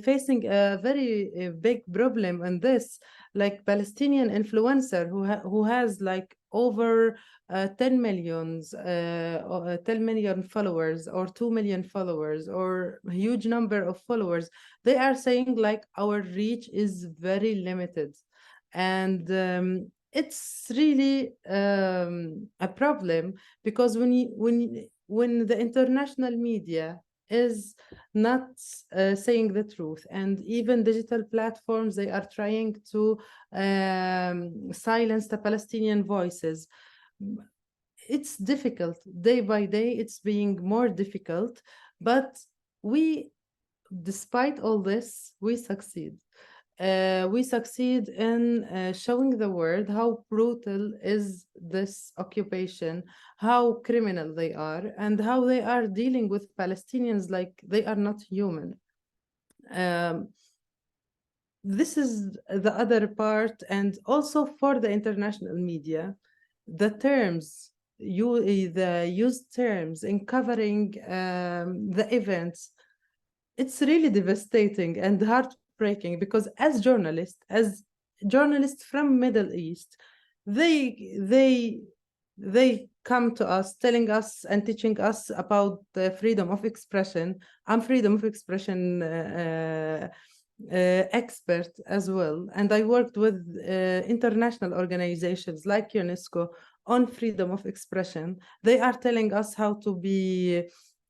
facing a very big problem in this, like Palestinian influencer who has like over 10 million followers, or 2 million followers, or a huge number of followers. They are saying like our reach is very limited. And it's really a problem, because when the international media is not saying the truth, and even digital platforms, they are trying to silence the Palestinian voices. it's difficult. Day by day, it's being more difficult. But we, despite all this, we succeed. We succeed in showing the world how brutal is this occupation, how criminal they are, and how they are dealing with Palestinians like they are not human. This is the other part, and also for the international media, the terms, the used terms in covering the events, it's really devastating and heartbreaking, because as journalists from Middle East, they come to us telling us and teaching us about the freedom of expression. I'm freedom of expression expert as well, and I worked with international organizations like UNESCO on freedom of expression. They are telling us how to be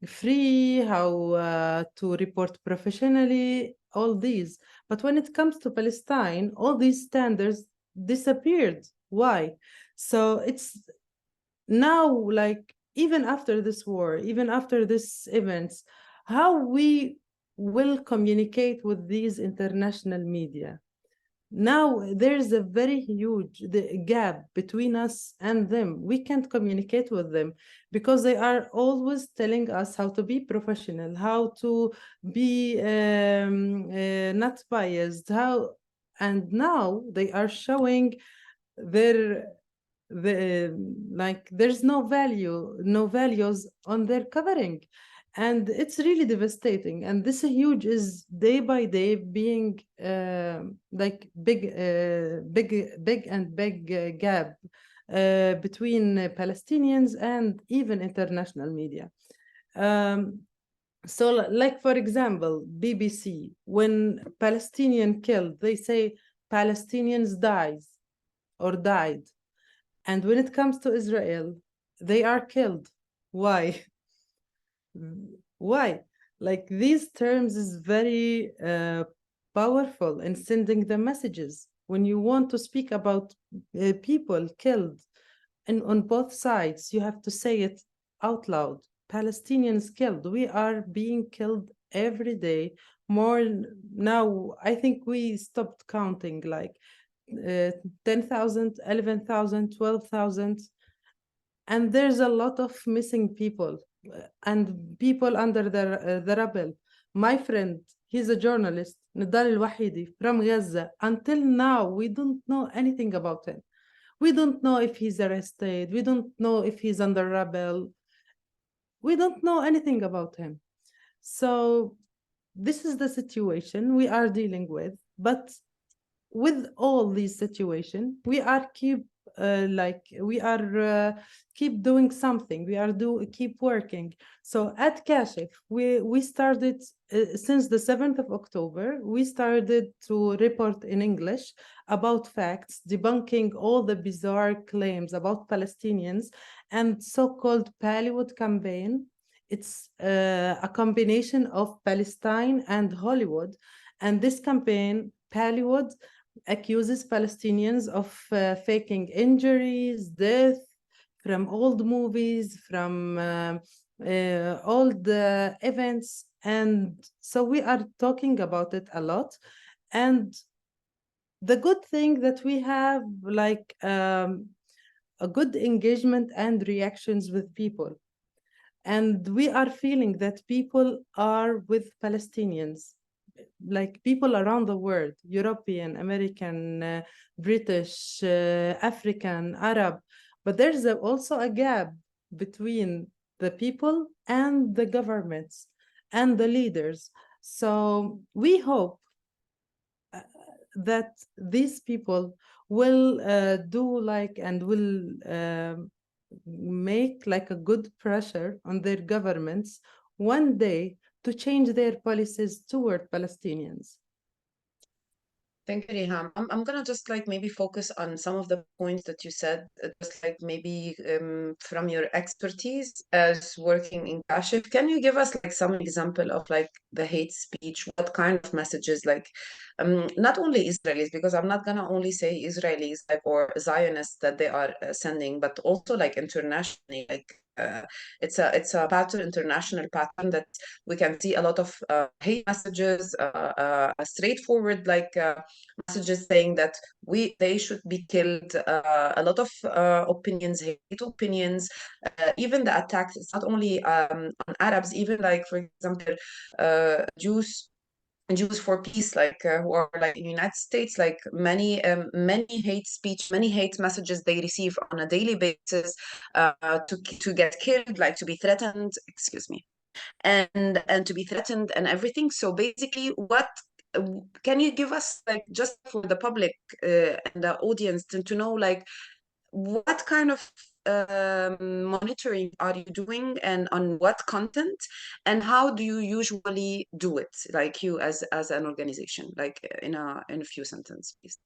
free, how to report professionally, all these. But when it comes to Palestine, all these standards disappeared. Why? So it's now, like, even after this war, even after these events, how we will communicate with these international media. Now there's a very huge gap between us and them. We can't communicate with them because they are always telling us how to be professional, how to be not biased, how, and now they are showing like there's no values on their covering, and it's really devastating. And this huge is day by day being like big gap between Palestinians and even international media. So like, for example, BBC, when Palestinian killed, they say Palestinians died. And when it comes to Israel, they are killed. Why? Why? Like, these terms is very powerful in sending the messages. When you want to speak about people killed, and on both sides, you have to say it out loud. Palestinians killed. We are being killed every day. More now, I think we stopped counting, like 10,000, 11,000, 12,000. And there's a lot of missing people and people under the rubble. My friend, he's a journalist, Nidal Al-Wahidi from Gaza. Until now, we don't know anything about him. We don't know if he's arrested. We don't know if he's under rubble. We don't know anything about him. So this is the situation we are dealing with. But with all these situations, we are keep doing something. We are keep working. So at Kashif, we started since the 7th of October. We started to report in English about facts, debunking all the bizarre claims about Palestinians and so-called Pallywood campaign. It's a combination of Palestine and Hollywood, and this campaign, Pallywood, accuses Palestinians of faking injuries, death, from old movies, from old events. And so we are talking about it a lot. And the good thing that we have, like, a good engagement and reactions with people. And we are feeling that people are with Palestinians, like people around the world, European, American, British, African, Arab. But there's also a gap between the people and the governments and the leaders. So we hope that these people will do like, and will make like a good pressure on their governments one day to change their policies toward Palestinians. Thank you, Riham. I'm gonna just like maybe focus on some of the points that you said, just like maybe from your expertise as working in Kashif. Can you give us like some example of like the hate speech? What kind of messages, like not only Israelis, because I'm not gonna only say Israelis like or Zionists that they are sending, but also like internationally, like it's a pattern, international pattern, that we can see a lot of hate messages, straightforward like messages saying that they should be killed. A lot of opinions, hate opinions, even the attacks. It's not only on Arabs, even like for example, Jews for peace, like who are like in the United States, like many hate speech, many hate messages they receive on a daily basis, to get killed, like to be threatened. Excuse me, and to be threatened and everything. So basically, what can you give us like just for the public and the audience to know like what kind of monitoring are you doing and on what content, and how do you usually do it, like you as an organization, like in a few sentences, please?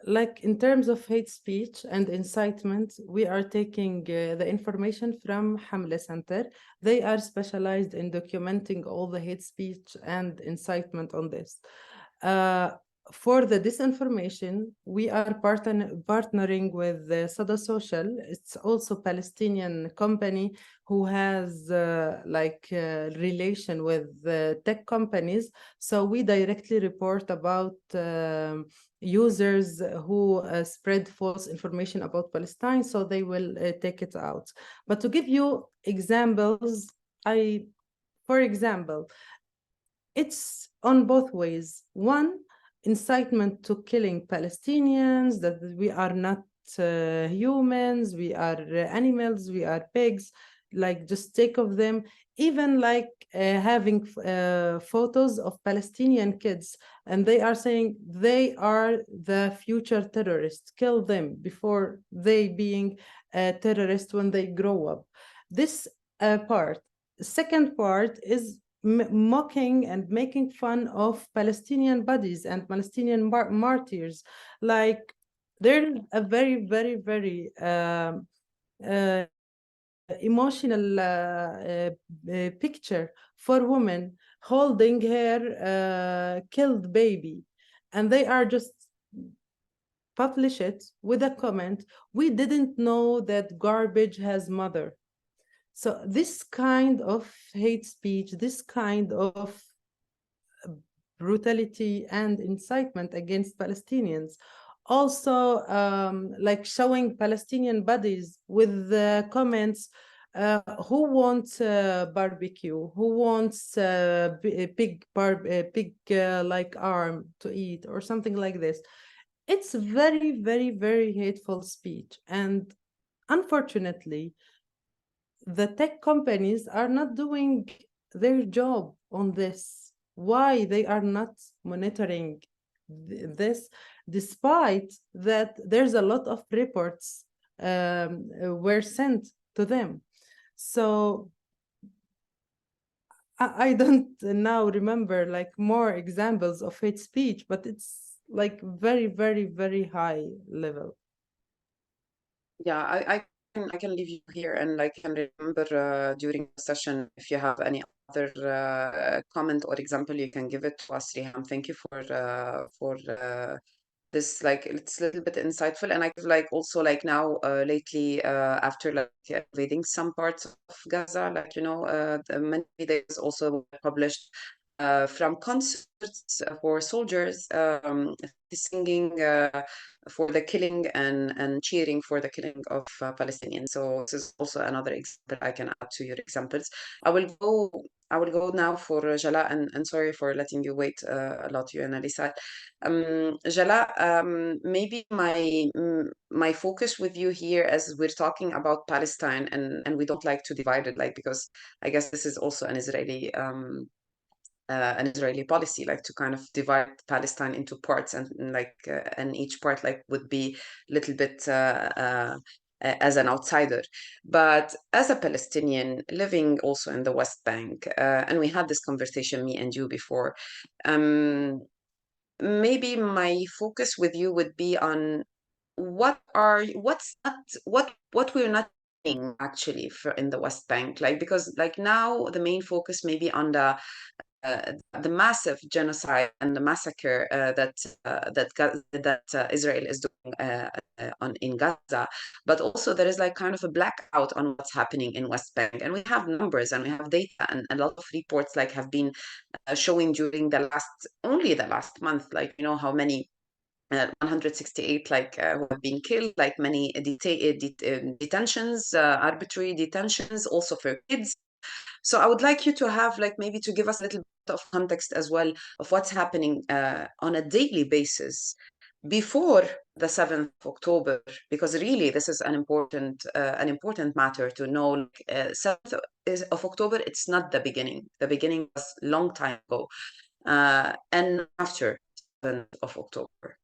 Like in terms of hate speech and incitement, we are taking the information from Hamle Center. They are specialized in documenting all the hate speech and incitement on this. For the disinformation, we are partnering with Sada Social. It's also a Palestinian company who has relation with tech companies. So we directly report about users who spread false information about Palestine, so they will take it out. But to give you examples, for example, it's on both ways. One, incitement to killing Palestinians, that we are not humans, we are animals, we are pigs, like just take of them, even like having photos of Palestinian kids, and they are saying they are the future terrorists, kill them before they being terrorists when they grow up. This part. Second part is mocking and making fun of Palestinian bodies and Palestinian martyrs. Like there's a very, very, very emotional picture for women holding her killed baby, and they are just publish it with a comment, "We didn't know that garbage has mother." So this kind of hate speech, this kind of brutality and incitement against Palestinians, also like showing Palestinian bodies with the comments, who wants barbecue, who wants pig like arm to eat, or something like this. It's very, very, very hateful speech. And unfortunately, the tech companies are not doing their job on this. Why they are not monitoring this, despite that there's a lot of reports were sent to them. So I don't now remember like more examples of hate speech, but it's like very, very, very high level. Yeah, I can leave you here, and I can remember during the session if you have any other comment or example, you can give it to us, Riham. Thank you for this, like it's a little bit insightful. And I like also like now lately after like invading some parts of Gaza, like many videos also published from concerts for soldiers singing for the killing and cheering for the killing of Palestinians. So this is also another example I can add to your examples. I will go now for Jala, and sorry for letting you wait a lot, you and Alisa. Jala, maybe my focus with you here, as we're talking about Palestine, and we don't like to divide it, like, because I guess this is also an Israeli policy, like to kind of divide Palestine into parts, and and each part like would be a little bit as an outsider. But as a Palestinian living also in the West Bank, and we had this conversation, me and you, before, maybe my focus with you would be on what we're not seeing actually for in the West Bank, like, because like now the main focus may be on the massive genocide and the massacre that Israel is doing in Gaza, but also there is like kind of a blackout on what's happening in West Bank, and we have numbers and we have data, and a lot of reports like have been showing during the last month, like, you know, how many 168 like who have been killed, like many detentions, arbitrary detentions, also for kids. So I would like you to have like maybe to give us a little bit of context as well of what's happening on a daily basis before the 7th of October, because really this is an important matter to know. Like, 7th of October, it's not the beginning. The beginning was a long time ago, and after 7th of October.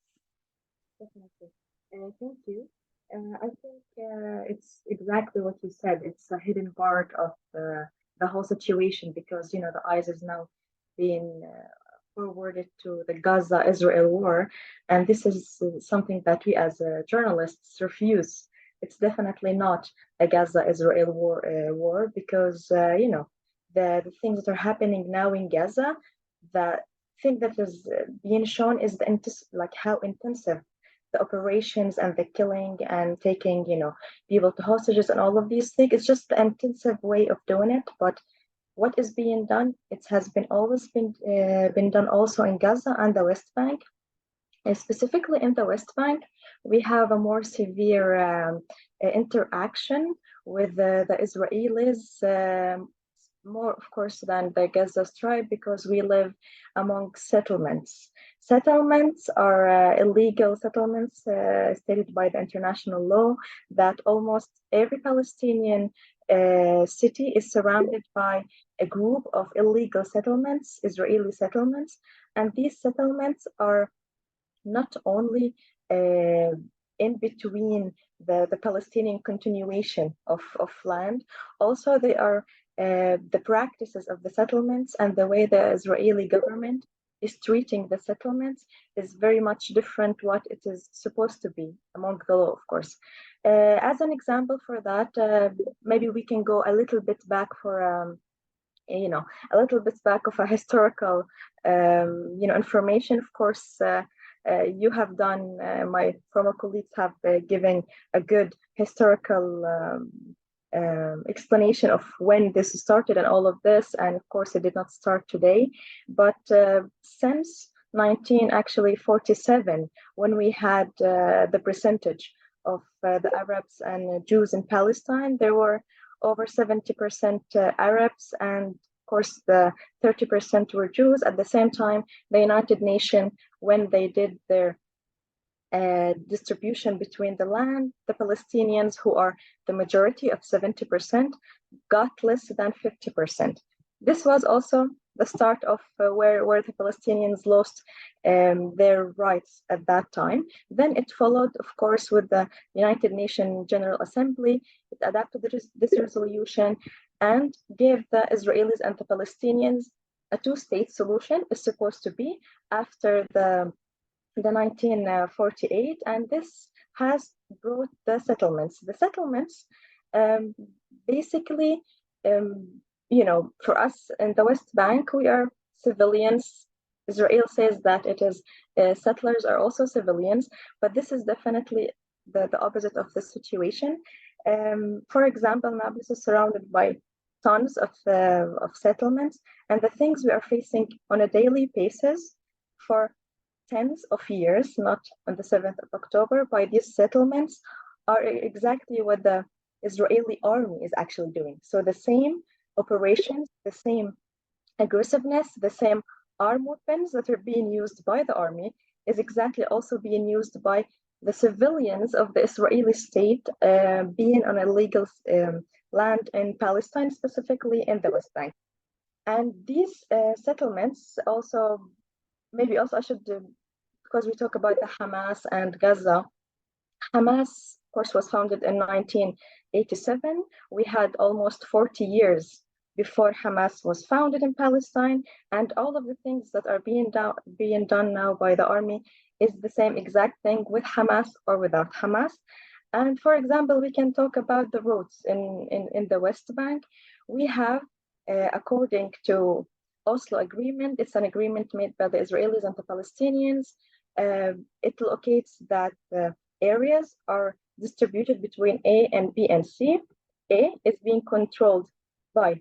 Definitely. Thank you. I think it's exactly what you said. It's a hidden part of the whole situation because, you know, the eyes is now being forwarded to the Gaza-Israel war. And this is something that we as journalists refuse. It's definitely not a Gaza-Israel war because, you know, the things that are happening now in Gaza, the thing that is being shown is like how intensive the operations and the killing and taking, you know, people to hostages and all of these things. It's just the intensive way of doing it. But what is being done, it has been always been done also in Gaza and the West Bank. And specifically in the West Bank, we have a more severe interaction with the Israelis, more, of course, than the Gaza Strip because we live among settlements. Settlements are illegal settlements stated by the international law that almost every Palestinian city is surrounded by a group of illegal settlements, Israeli settlements, and these settlements are not only in between the Palestinian continuation of land, also they are the practices of the settlements and the way the Israeli government is treating the settlements is very much different what it is supposed to be among the law, of course. As an example for that, maybe we can go a little bit back for you know, a little bit back of a historical you know, information. Of course, you have done, my former colleagues have given a good historical explanation of when this started and all of this, and of course it did not start today, but since 1947, when we had the percentage of the Arabs and Jews in Palestine, there were over 70% Arabs, and of course the 30% were Jews. At the same time, the United Nations, when they did their distribution between the land, the Palestinians, who are the majority of 70%, got less than 50%. This was also the start of where the Palestinians lost their rights at that time. Then it followed, of course, with the United Nations General Assembly. It adopted this resolution and gave the Israelis and the Palestinians a two-state solution. Is supposed to be after the 1948, and this has brought the settlements. The settlements basically, you know, for us in the West Bank, we are civilians. Israel says that it is settlers are also civilians, but this is definitely the opposite of the situation. For example, Nablus is surrounded by tons of settlements, and the things we are facing on a daily basis for tens of years, not on the 7th of October, by these settlements are exactly what the Israeli army is actually doing. So the same operations, the same aggressiveness, the same armed weapons that are being used by the army is exactly also being used by the civilians of the Israeli state being on illegal land in Palestine, specifically in the West Bank. And these settlements also, maybe also I should, because we talk about the Hamas and Gaza. Hamas, of course, was founded in 1987. We had almost 40 years before Hamas was founded in Palestine, and all of the things that are being done now by the army is the same exact thing with Hamas or without Hamas. And for example, we can talk about the roads in the West Bank. We have, according to Oslo Agreement, it's an agreement made by the Israelis and the Palestinians. It locates that the areas are distributed between A and B and C. A is being controlled by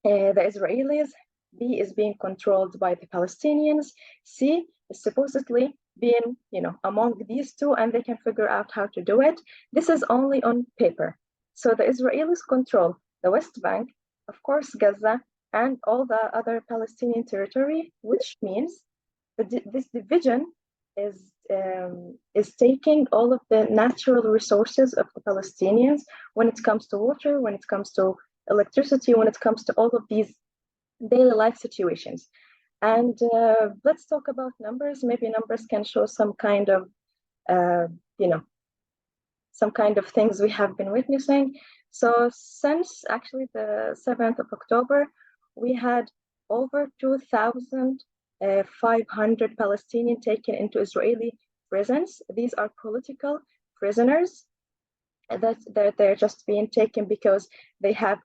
the Israelis, B is being controlled by the Palestinians, C is supposedly being, among these two, and they can figure out how to do it. This is only on paper. So the Israelis control the West Bank, of course, Gaza, and all the other Palestinian territory, which means that this division is taking all of the natural resources of the Palestinians when it comes to water, when it comes to electricity, when it comes to all of these daily life situations. And let's talk about numbers. Maybe numbers can show some kind of, some kind of things we have been witnessing. So since actually the 7th of October, we had over 2,500 Palestinians taken into Israeli prisons. These are political prisoners that they're just being taken because they have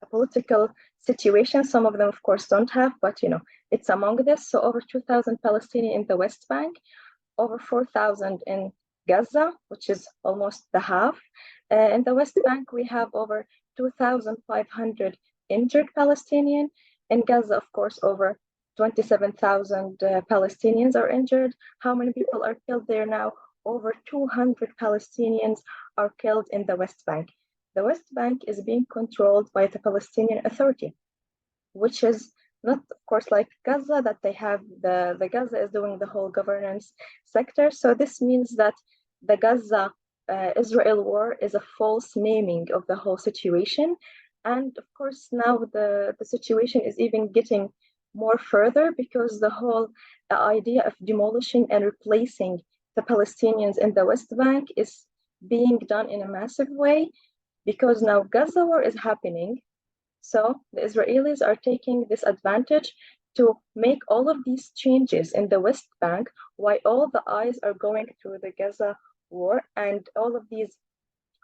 a political situation. Some of them, of course, don't have, but it's among this. So over 2,000 Palestinians in the West Bank, over 4,000 in Gaza, which is almost the half. In the West Bank, we have over 2,500 injured Palestinians. In Gaza, of course, over 27,000 Palestinians are injured. How many people are killed there now? Over 200 Palestinians are killed in the West Bank. The West Bank is being controlled by the Palestinian Authority, which is not, of course, like Gaza, that they have the Gaza is doing the whole governance sector. So this means that the Gaza-Israel war is a false naming of the whole situation. And of course, now the situation is even getting more further because the whole idea of demolishing and replacing the Palestinians in the West Bank is being done in a massive way, because now Gaza war is happening. So the Israelis are taking this advantage to make all of these changes in the West Bank while all the eyes are going through the Gaza war, and all of these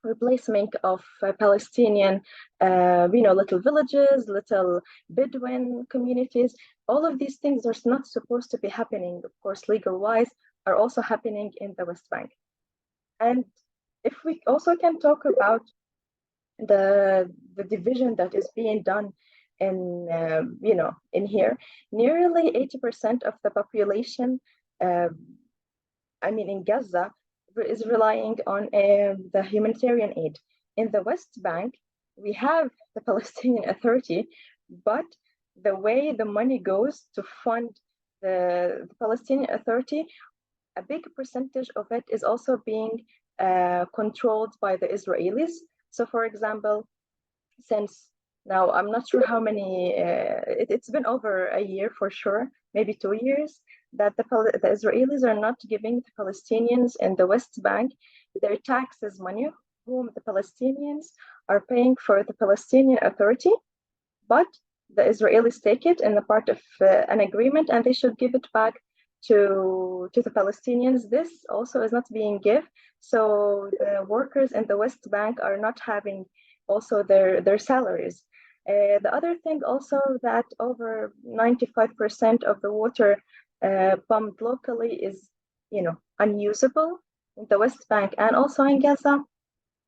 replacement of Palestinian, little villages, little Bedouin communities. All of these things are not supposed to be happening, of course, legal-wise, are also happening in the West Bank. And if we also can talk about the division that is being done in here, nearly 80% of the population, in Gaza, is relying on the humanitarian aid. In the West Bank, we have the Palestinian Authority, but the way the money goes to fund the Palestinian Authority, a big percentage of it is also being controlled by the Israelis. So, for example, since now, I'm not sure how many, it's been over a year for sure, maybe 2 years, that the Israelis are not giving the Palestinians in the West Bank their taxes money, whom the Palestinians are paying for the Palestinian Authority, but the Israelis take it in the part of an agreement, and they should give it back to the Palestinians. This also is not being given. So the workers in the West Bank are not having also their salaries. The other thing also, that over 95% of the water pumped locally is, unusable in the West Bank and also in Gaza.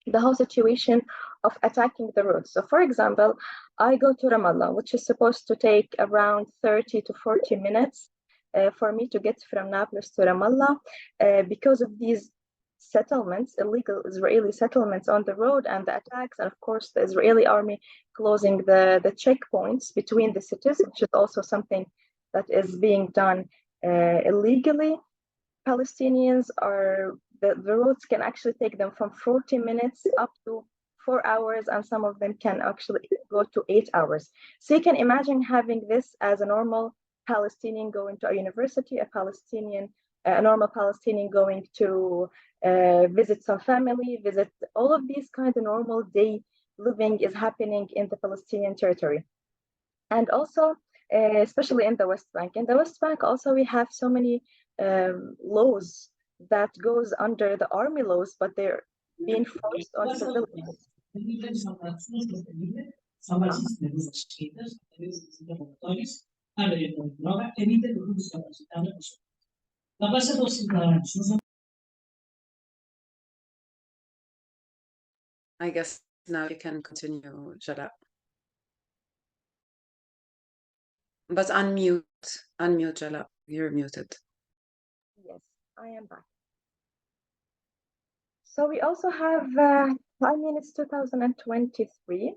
The whole situation of attacking the roads. So, for example, I go to Ramallah, which is supposed to take around 30 to 40 minutes for me to get from Nablus to Ramallah, because of these settlements, illegal Israeli settlements on the road and the attacks, and of course the Israeli army closing the checkpoints between the cities, which is also something that is being done illegally. Palestinians the roads can actually take them from 40 minutes up to 4 hours, and some of them can actually go to 8 hours. So you can imagine having this as a normal Palestinian going to a university, a normal Palestinian going to visit some family, visit all of these kind of normal day living is happening in the Palestinian territory. And also, especially in the West Bank. In the West Bank also we have so many laws that goes under the army laws, but they're being forced on civilians. I guess now you can continue, Jala. But unmute, Jala. You're muted. Yes, I am back. So we also have, it's 2023,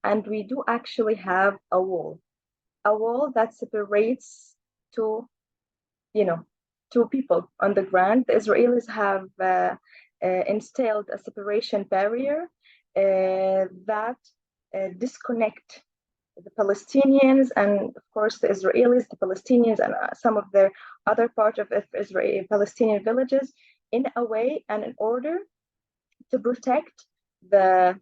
and we do actually have a wall that separates two people on the ground. The Israelis have installed a separation barrier that disconnect the Palestinians and, of course, the Israelis, the Palestinians, and some of their other part of Israeli Palestinian villages in a way and in order to protect the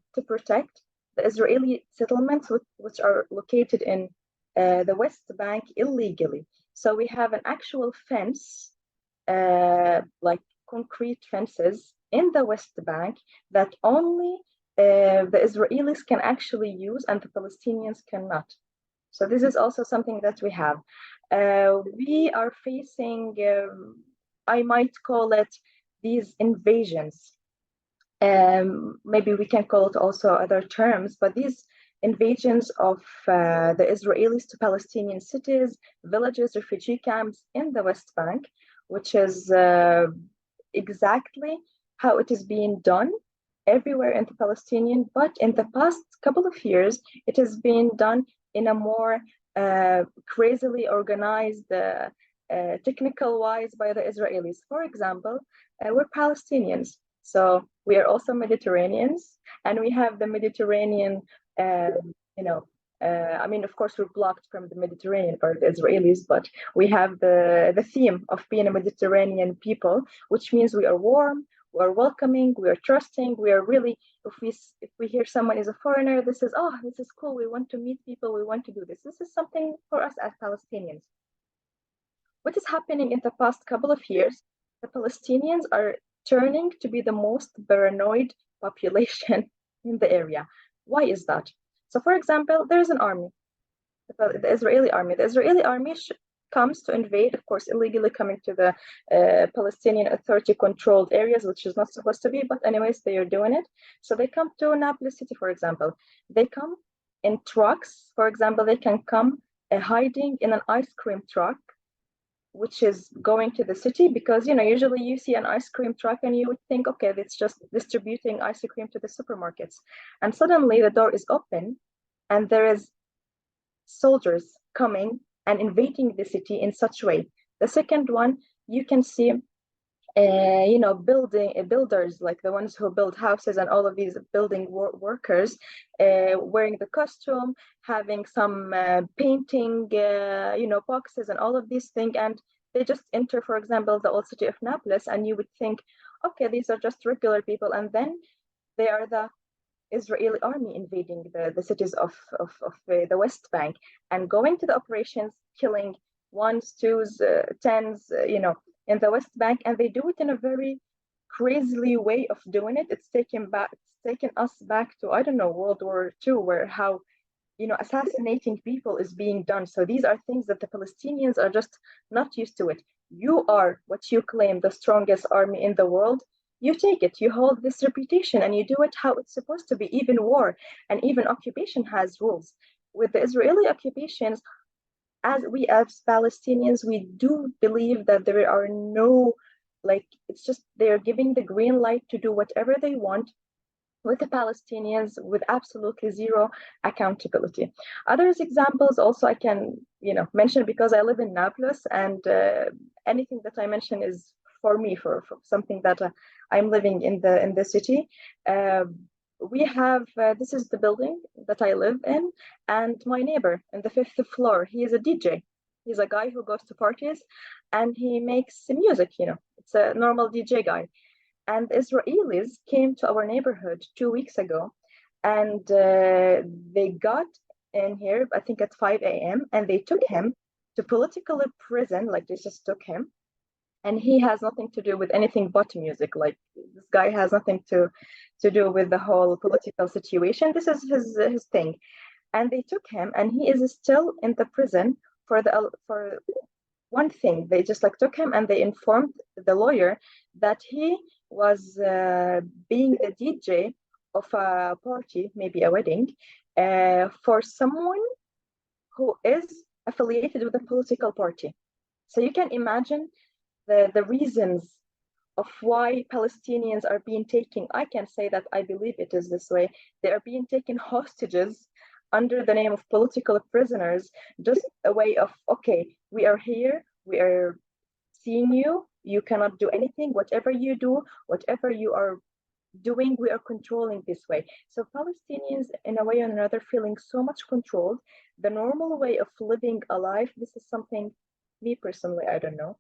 Israeli settlements which are located in the West Bank illegally. So we have an actual fence, like concrete fences in the West Bank that only the Israelis can actually use and the Palestinians cannot. So this is also something that we have. We are facing, I might call it these invasions. Maybe we can call it also other terms, but these invasions of the Israelis to Palestinian cities, villages, refugee camps in the West Bank, which is exactly how it is being done everywhere in the Palestinian, but in the past couple of years, it has been done in a more crazily organized, technical wise by the Israelis. For example, we're Palestinians, so we are also Mediterraneans, and we have the Mediterranean, of course, we're blocked from the Mediterranean by the Israelis, but we have the theme of being a Mediterranean people, which means we are warm, we are welcoming, we are trusting, we are really, if we hear someone is a foreigner, this is cool, we want to meet people, we want to do this. This is something for us as Palestinians. What is happening in the past couple of years, the Palestinians are turning to be the most paranoid population in the area. Why is that? So, for example, there's an army, the Israeli army. The Israeli army comes to invade, of course, illegally coming to the Palestinian Authority-controlled areas, which is not supposed to be, but anyways, they are doing it. So they come to Nablus city, for example. They come in trucks. For example, they can come hiding in an ice cream truck, which is going to the city, because usually you see an ice cream truck and you would think, okay, it's just distributing ice cream to the supermarkets, and suddenly the door is open and there is soldiers coming and invading the city in such way. The second one, you can see builders, like the ones who build houses and all of these building workers wearing the costume, having some painting boxes and all of these things, and they just enter, for example, the old city of Nablus, and you would think, okay, these are just regular people, and then they are the Israeli army invading the cities of the West Bank and going to the operations, killing ones, twos, tens, in the West Bank, and they do it in a very crazily way of doing it. It's taken us back to, I don't know, World War II, where how assassinating people is being done. So these are things that the Palestinians are just not used to it. You are what you claim the strongest army in the world. You take it, you hold this reputation, and you do it how it's supposed to be. Even war and even occupation has rules. With the Israeli occupations, as Palestinians, we do believe that there are no, it's just they're giving the green light to do whatever they want with the Palestinians with absolutely zero accountability. Other examples also I can mention, because I live in Nablus, and anything that I mention is for me, for something that I'm living in the city. We have, this is the building that I live in, and my neighbor in the 5th floor, he is a DJ. He's a guy who goes to parties and he makes music, it's a normal DJ guy. And Israelis came to our neighborhood 2 weeks ago, and they got in here, I think at 5 a.m., and they took him to political prison, like they just took him, and he has nothing to do with anything but music. Like this guy has nothing to do with the whole political situation. This is his thing. And they took him, and he is still in the prison for one thing. They just like took him, and they informed the lawyer that he was being the DJ of a party, maybe a wedding, for someone who is affiliated with a political party. So you can imagine the reasons of why Palestinians are being taken. I can say that I believe it is this way. They are being taken hostages under the name of political prisoners, just a way of, okay, we are here, we are seeing you, you cannot do anything, whatever you do, whatever you are doing, we are controlling this way. So Palestinians, in a way or another, feeling so much controlled. The normal way of living a life, this is something, me personally, I don't know.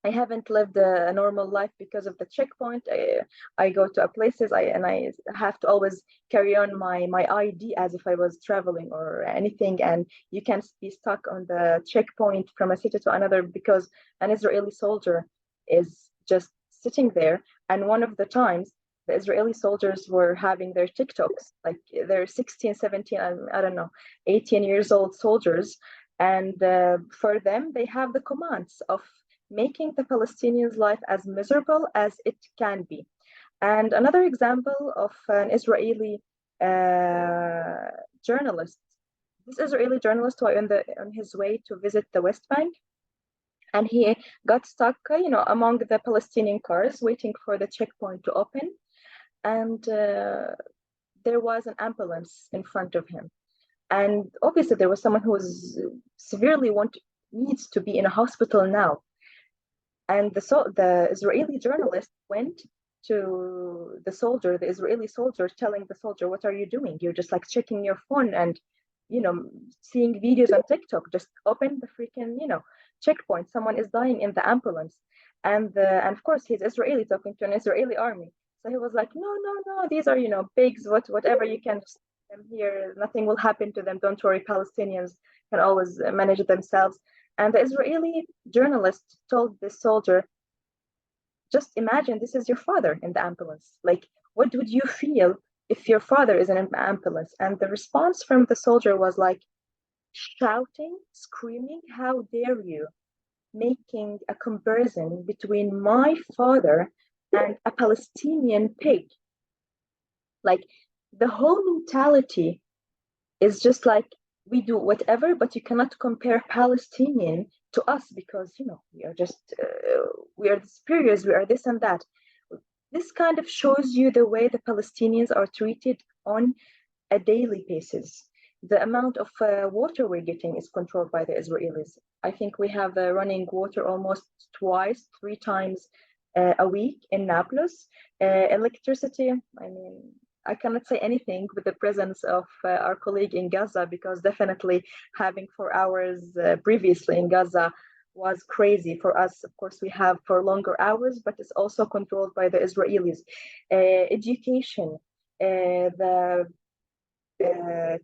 I haven't lived a normal life because of the checkpoint. I go to places, and I have to always carry on my ID as if I was traveling or anything. And you can be stuck on the checkpoint from a city to another because an Israeli soldier is just sitting there. And one of the times, the Israeli soldiers were having their TikToks, like they're 16, 17, I don't know, 18 years old soldiers. And for them, they have the commands of making the Palestinians' life as miserable as it can be. And another example of an Israeli journalist. This Israeli journalist was on his way to visit the West Bank, and he got stuck, among the Palestinian cars waiting for the checkpoint to open. And there was an ambulance in front of him. And obviously there was someone who was severely needs to be in a hospital now. And the Israeli journalist went to the Israeli soldier, telling the soldier, what are you doing? You're just like checking your phone and, seeing videos on TikTok. Just open the freaking, checkpoint. Someone is dying in the ambulance. And of course, he's Israeli, talking to an Israeli army. So he was like, no, these are, pigs, whatever, you can them here. Nothing will happen to them. Don't worry, Palestinians can always manage themselves. And the Israeli journalist told this soldier, just imagine this is your father in the ambulance. Like, what would you feel if your father is in an ambulance? And the response from the soldier was like shouting, screaming, how dare you, making a comparison between my father and a Palestinian pig. Like, the whole mentality is just like, we do whatever, but you cannot compare Palestinian to us because, we are just, we are the superiors, we are this and that. This kind of shows you the way the Palestinians are treated on a daily basis. The amount of water we're getting is controlled by the Israelis. I think we have running water almost 3 times a week in Nablus. Electricity, I cannot say anything with the presence of our colleague in Gaza, because definitely having 4 hours previously in Gaza was crazy for us. Of course, we have for longer hours, but it's also controlled by the Israelis. Education, the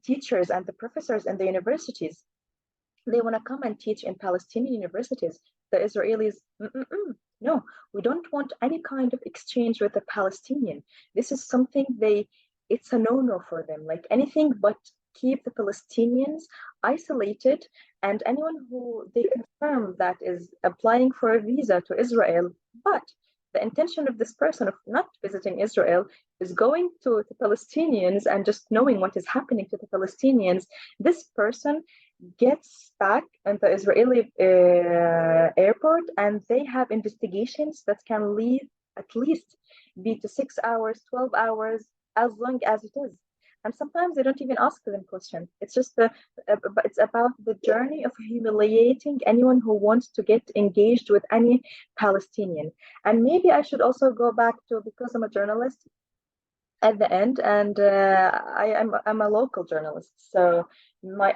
teachers and the professors in the universities, they want to come and teach in Palestinian universities. The Israelis, no, we don't want any kind of exchange with the Palestinian. This is something it's a no-no for them, like anything but keep the Palestinians isolated. And anyone who they confirm that is applying for a visa to Israel, but the intention of this person of not visiting Israel is going to the Palestinians and just knowing what is happening to the Palestinians, this person gets back at the Israeli airport, and they have investigations that can lead at least be to 6 hours, 12 hours, as long as it is. And sometimes they don't even ask them questions. It's just it's about the journey of humiliating anyone who wants to get engaged with any Palestinian. And maybe I should also go back to, because I'm a journalist at the end, and I'm a local journalist, so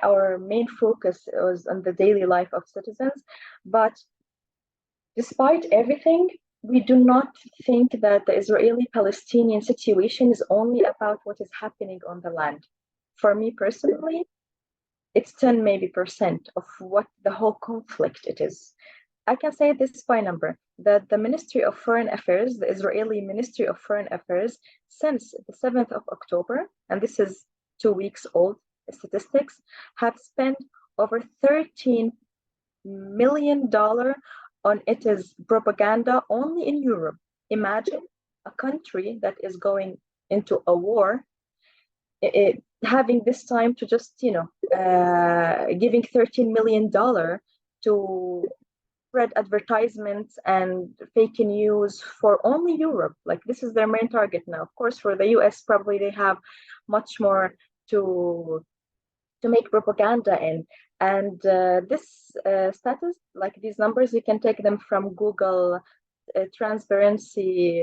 our main focus was on the daily life of citizens. But despite everything, we do not think that the Israeli-Palestinian situation is only about what is happening on the land. For me personally, it's 10 maybe percent of what the whole conflict it is. I can say this by number, that the Ministry of Foreign Affairs, the Israeli Ministry of Foreign Affairs, since the 7th of October, and this is 2 weeks old statistics, have spent over $13 million on its propaganda only in Europe. Imagine a country that is going into a war, having this time to just, giving $13 million to spread advertisements and fake news for only Europe. Like, this is their main target now. Of course, for the US, probably they have much more to make propaganda in. And this status, like these numbers, you can take them from Google transparency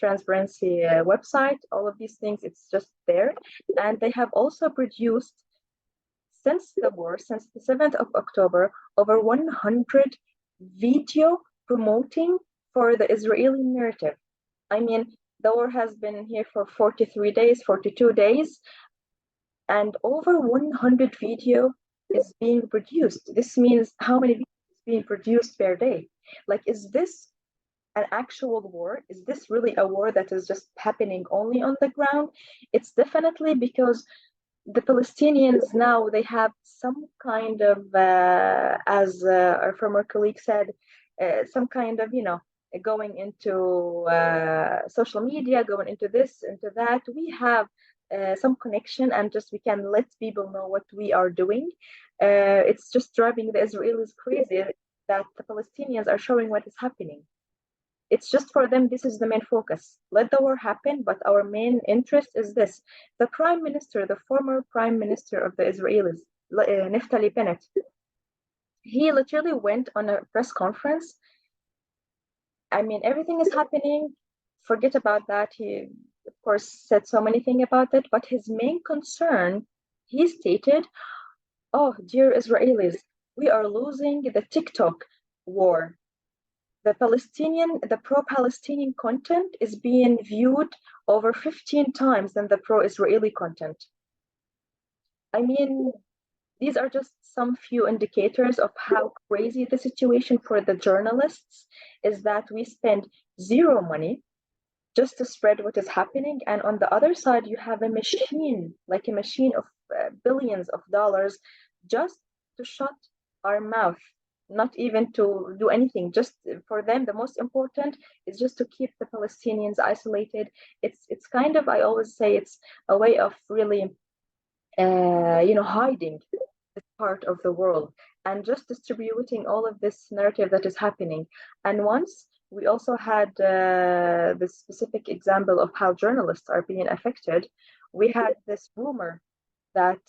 website. All of these things, it's just there. And they have also produced, since the war, since the 7th of October, over 100 video promoting for the Israeli narrative. I mean, the war has been here for 43 days, 42 days, and over 100 video is being produced. This means how many videos is being produced per day? Like, is this an actual war? Is this really a war that is just happening only on the ground? It's definitely because the Palestinians now, they have some kind of, as our former colleague said, some kind of, going into social media, going into this, into that. We have some connection, and just we can let people know what we are doing. It's just driving the Israelis crazy that the Palestinians are showing what is happening. It's just for them, this is the main focus. Let the war happen, but our main interest is this. The prime minister, the former prime minister of the Israelis, Naftali Bennett, he literally went on a press conference. I mean, everything is happening. Forget about that. He, of course, said so many things about it, but his main concern, he stated, "Oh, dear Israelis, we are losing the TikTok war. The pro-Palestinian content is being viewed over 15 times than the pro-Israeli content." I mean, these are just some few indicators of how crazy the situation for the journalists is, that we spend zero money just to spread what is happening. And on the other side, you have a machine, like a machine of billions of dollars just to shut our mouth. Not even to do anything, just for them, the most important is just to keep the Palestinians isolated. It's kind of, I always say, it's a way of really, hiding this part of the world and just distributing all of this narrative that is happening. And once we also had this specific example of how journalists are being affected. We had this rumor that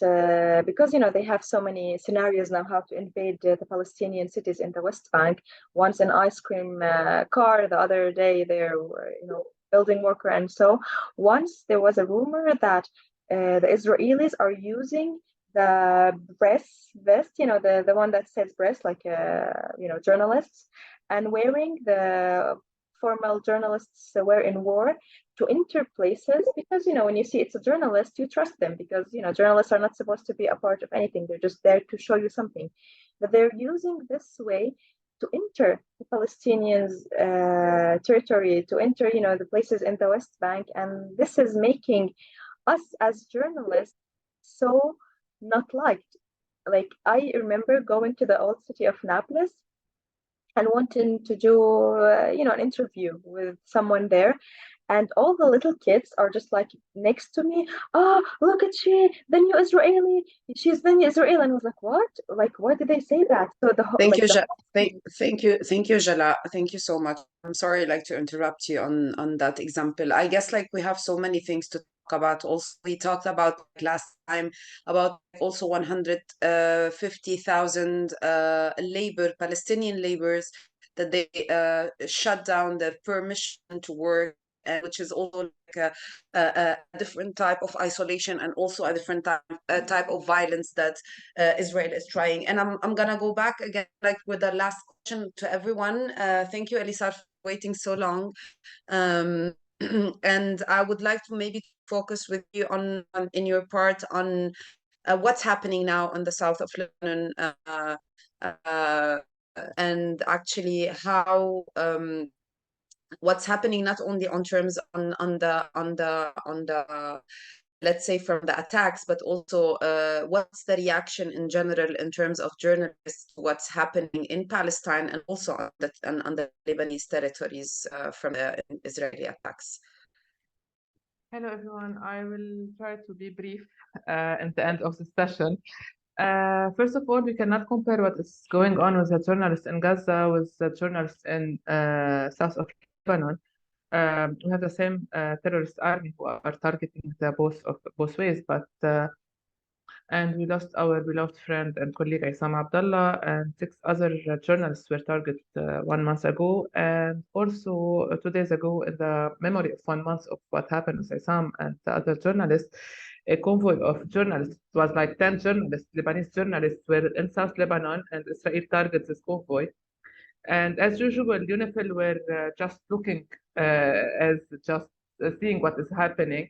because they have so many scenarios now how to invade the Palestinian cities in the West Bank. Once an ice cream car, the other day they're building worker, and so once there was a rumor that the Israelis are using the breast vest, the one that says breast, like journalists, and wearing the formal journalists wear in war to enter places, because when you see it's a journalist, you trust them, because journalists are not supposed to be a part of anything. They're just there to show you something, but they're using this way to enter the Palestinians' territory, to enter the places in the West Bank. And this is making us as journalists so not liked. Like, I remember going to the old city of Naples and wanting to do an interview with someone there, and all the little kids are just like next to me. "Oh, look at she, the new Israeli. She's the new Israeli." And I was like, "What? Like, why did they say that?" So the whole, Thank you, thank you, Jala. Thank you so much. I'm sorry, to interrupt you on that example. I guess we have so many things to talk about. Also, we talked about last time about also 150,000 Palestinian laborers that they shut down the permission to work, which is also a different type of isolation, and also a different type of violence that Israel is trying. And I'm gonna go back again with the last question to everyone. Thank you, Elisar, waiting so long. And I would like to maybe focus with you on in your part on what's happening now in the south of Lebanon, and actually how what's happening not only on terms on the let's say from the attacks, but also what's the reaction in general in terms of journalists, what's happening in Palestine and also on the Lebanese territories from the Israeli attacks. Hello, everyone. I will try to be brief at the end of the session. First of all, we cannot compare what is going on with the journalists in Gaza with the journalists in south of Lebanon. We have the same terrorist army who are targeting the both ways, but and we lost our beloved friend and colleague Isam Abdallah, and 6 other journalists were targeted 1 month ago, and also 2 days ago, in the memory of 1 month of what happened with Isam and the other journalists, a convoy of journalists, it was like 10 journalists, Lebanese journalists, were in South Lebanon, and Israel targets this convoy. And as usual, UNIFIL were just looking as just seeing what is happening.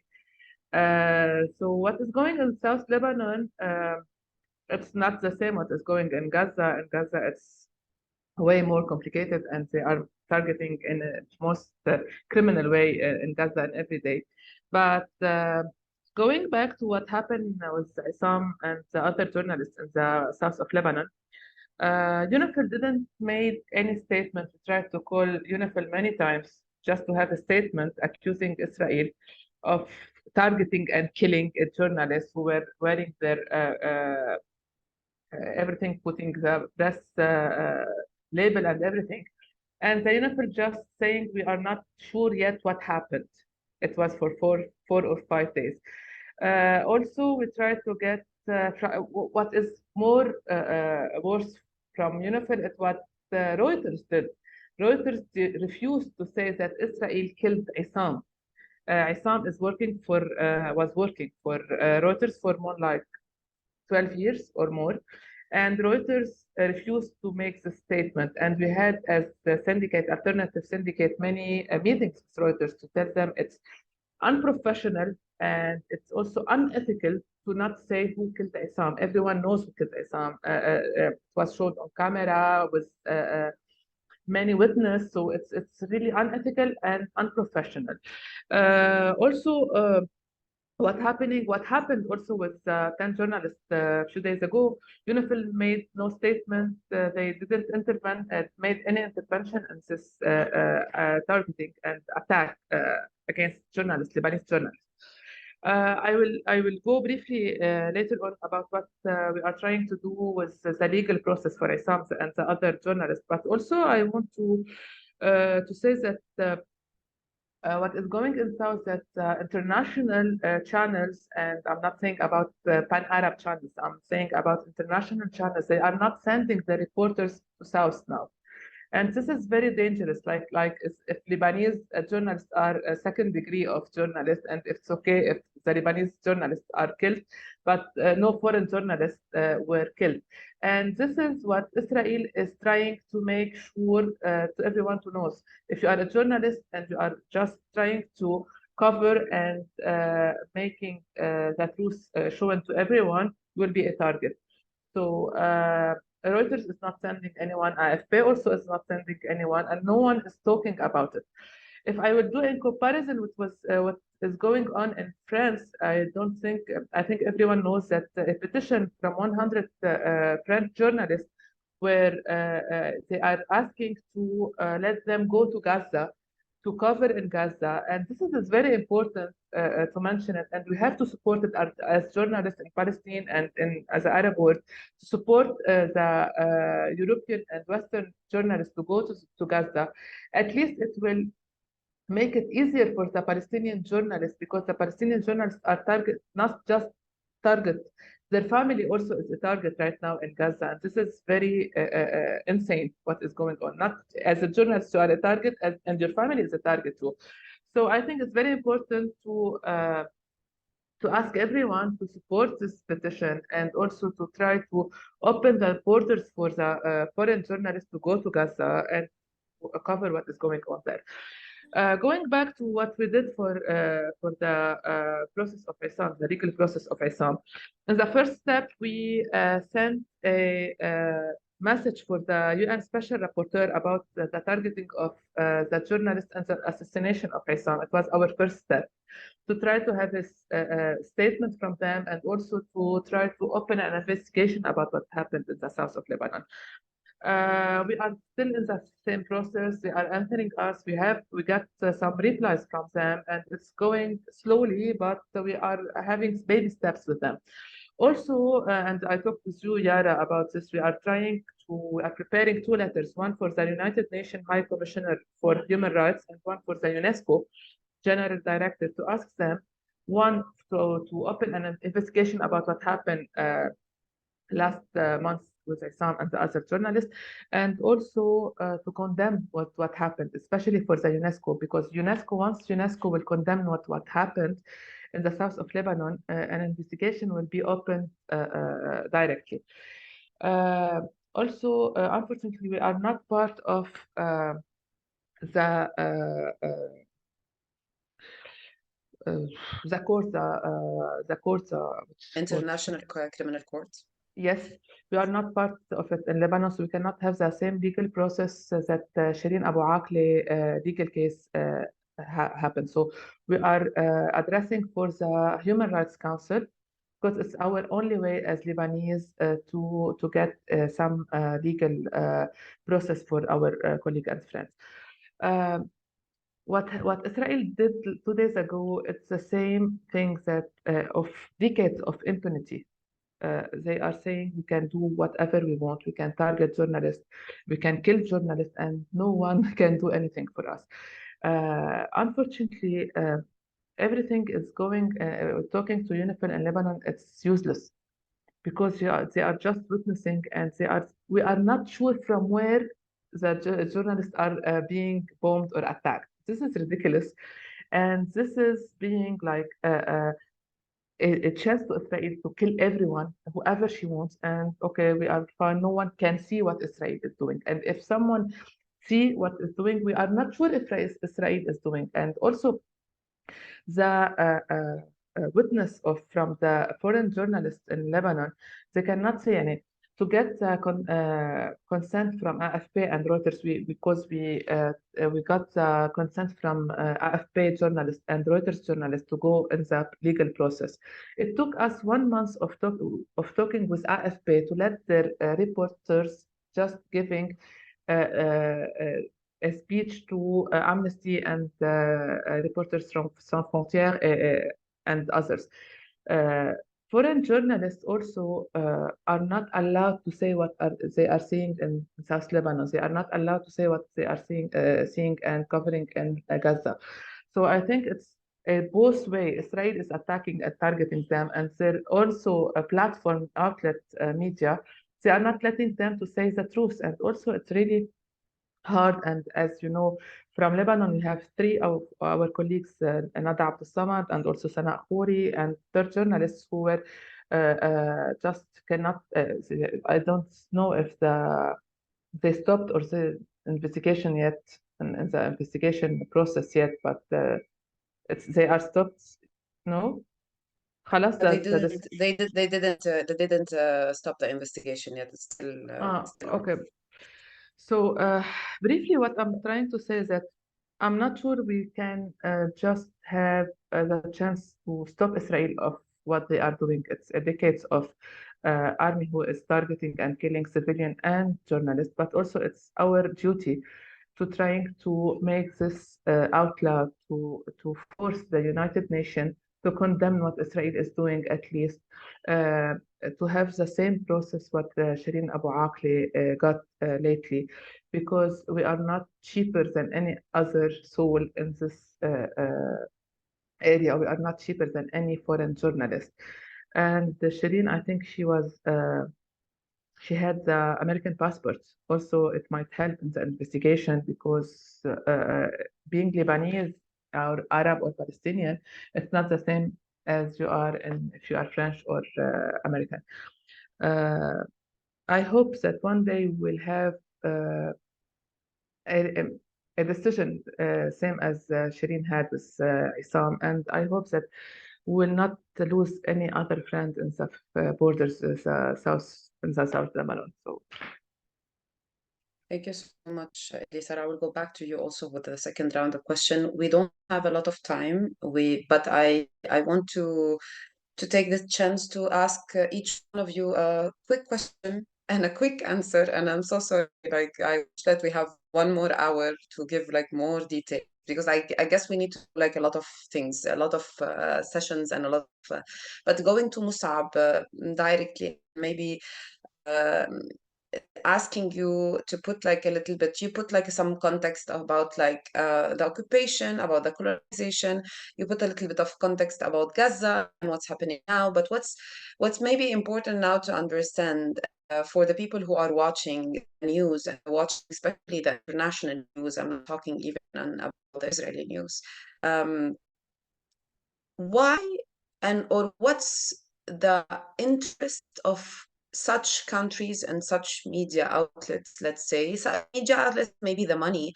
So what is going in South Lebanon, it's not the same what is going in Gaza. In Gaza, it's way more complicated, and they are targeting in a most criminal way in Gaza and every day. But going back to what happened with Isam and the other journalists in the south of Lebanon, UNIFIL didn't make any statement. We tried to call UNIFIL many times just to have a statement accusing Israel of targeting and killing journalists who were wearing their everything, putting the press label and everything. And the UNIFIL just saying we are not sure yet what happened. It was for 4 or 5 days. Also, we tried to get what is more worse from UNIFIL is what Reuters did. Reuters refused to say that Israel killed Isam. Isam was working for Reuters for more like 12 years or more, and Reuters refused to make the statement. And we had, as the syndicate, alternative syndicate, many meetings with Reuters to tell them it's unprofessional and it's also unethical to not say who killed Isam. Everyone knows who killed Isam. It was shown on camera with many witnesses, so it's really unethical and unprofessional. Also, what happened also with 10 journalists a few days ago, UNIFIL made no statement. They didn't made any intervention in this targeting and attack against journalists, Lebanese journalists. I will go briefly later on about what we are trying to do with the legal process for Isam and the other journalists. But also, I want to say that what is going in South, that international channels, and I'm not saying about pan-Arab channels, I'm saying about international channels, they are not sending the reporters to South now. And this is very dangerous, like if Lebanese journalists are a second degree of journalists, and it's okay if the Lebanese journalists are killed, but no foreign journalists were killed. And this is what Israel is trying to make sure to everyone to know. If you are a journalist and you are just trying to cover and making the truth shown to everyone, you will be a target. So Reuters is not sending anyone, AFP also is not sending anyone, and no one is talking about it. If I would do in comparison with what is going on in France, I think everyone knows that a petition from 100 French journalists where they are asking to let them go to Gaza, to cover in Gaza. And this is very important to mention it. And we have to support it as journalists in Palestine and as the Arab world, to support the European and Western journalists to go to Gaza. At least it will make it easier for the Palestinian journalists, because the Palestinian journalists are not just target. Their family also is a target right now in Gaza. And this is very insane what is going on. Not as a journalist, you are a target, and your family is a target too. So I think it's very important to ask everyone to support this petition, and also to try to open the borders for the foreign journalists to go to Gaza, and cover what is going on there. Going back to what we did for the process of Isam, the legal process of Isam, in the first step, we sent a message for the UN Special Rapporteur about the targeting of the journalist and the assassination of Isam. It was our first step to try to have a statement from them and also to try to open an investigation about what happened in the south of Lebanon. We are still in the same process. They are answering us. We got some replies from them, and it's going slowly, but we are having baby steps with them. Also, and I talked with you, Yara, about this. We are preparing two letters, one for the United Nations High Commissioner for Human Rights and one for the UNESCO General Director, to ask them, one, to open an investigation about what happened last month with Isam and the other journalists, and also to condemn what happened, especially for the UNESCO, because once UNESCO will condemn what happened in the south of Lebanon, an investigation will be opened directly. Also, unfortunately, we are not part of the court, International Criminal Court. Yes, we are not part of it in Lebanon, so we cannot have the same legal process that Shireen Abu Akleh legal case happened. So we are addressing for the Human Rights Council, because it's our only way as Lebanese to get some legal process for our colleague and friends. What Israel did 2 days ago, it's the same thing that of decades of impunity. They are saying we can do whatever we want. We can target journalists, we can kill journalists, and no one can do anything for us. Unfortunately, everything is going, talking to UNIFIL in Lebanon, it's useless, because they are just witnessing, and we are not sure from where the journalists are being bombed or attacked. This is ridiculous. And this is being like a chance to Israel to kill everyone, whoever she wants, and okay, we are fine. No one can see what Israel is doing, and if someone see what is doing, we are not sure if Israel is doing. And also, the witness from the foreign journalists in Lebanon, they cannot say any. To get the consent from AFP and Reuters, because we got the consent from AFP journalists and Reuters journalists to go in the legal process. It took us 1 month of talking with AFP to let their reporters just giving a speech to Amnesty and reporters from Sans Frontières and others. Foreign journalists also are not allowed to say what they are seeing in South Lebanon. They are not allowed to say what they are seeing and covering in Gaza. So I think it's both way. Israel is attacking and targeting them, and they're also a platform outlet media. They are not letting them to say the truth, and also it's really hard. And as you know, from Lebanon, we have 3 of our colleagues, Nada Abdel Samad and also Sana Khouri, and 3 journalists who were just cannot. I don't know if they stopped or the investigation yet, in the investigation process yet, but they are stopped. No. They didn't stop the investigation yet. It's still okay. So briefly, what I'm trying to say is that I'm not sure we can just have the chance to stop Israel of what they are doing. It's decades of army who is targeting and killing civilian and journalists, but also it's our duty to trying to make this out loud, to force the United Nations to condemn what Israel is doing, at least to have the same process what Shireen Abu Akleh got lately, because we are not cheaper than any other soul in this area. We are not cheaper than any foreign journalist. And Shireen, I think she had the American passport. Also, it might help in the investigation, because being Lebanese or Arab or Palestinian, it's not the same as you are if you are French or American. I hope that one day we'll have a decision same as Shireen had with Isam, and I hope that we will not lose any other friend in the borders, in the South Lebanon. So. Thank you so much, Lisa. I will go back to you also with the second round of question. We don't have a lot of time, but I want to take this chance to ask each one of you a quick question and a quick answer. And I'm so sorry, like I wish that we have one more hour to give like more detail, because I guess we need to do like a lot of things, a lot of sessions and a lot of, but going to Musab directly, maybe asking you to put like a little bit, you put like some context about like the occupation, about the colonization, you put a little bit of context about Gaza and what's happening now, but what's maybe important now to understand for the people who are watching the news and watching especially the international news, I'm not talking even about the Israeli news, why or what's the interest of such countries and such media outlets, let's say, media outlets, maybe the money,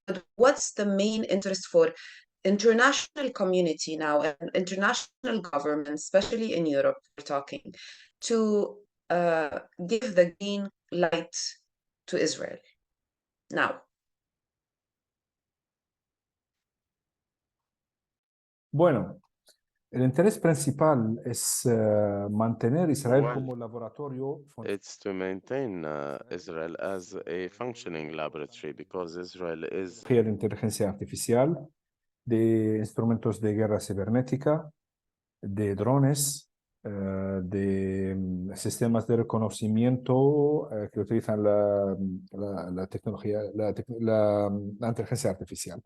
but what's the main interest for international community now and international governments, especially in Europe, we're talking, to give the green light to Israel now? Bueno, el interés principal es mantener Israel Well, como laboratorio. It's to maintain Israel as a functioning laboratory, because Israel is De inteligencia artificial, de instrumentos de guerra cibernética, de drones, de sistemas de reconocimiento que utilizan la tecnología, la inteligencia artificial.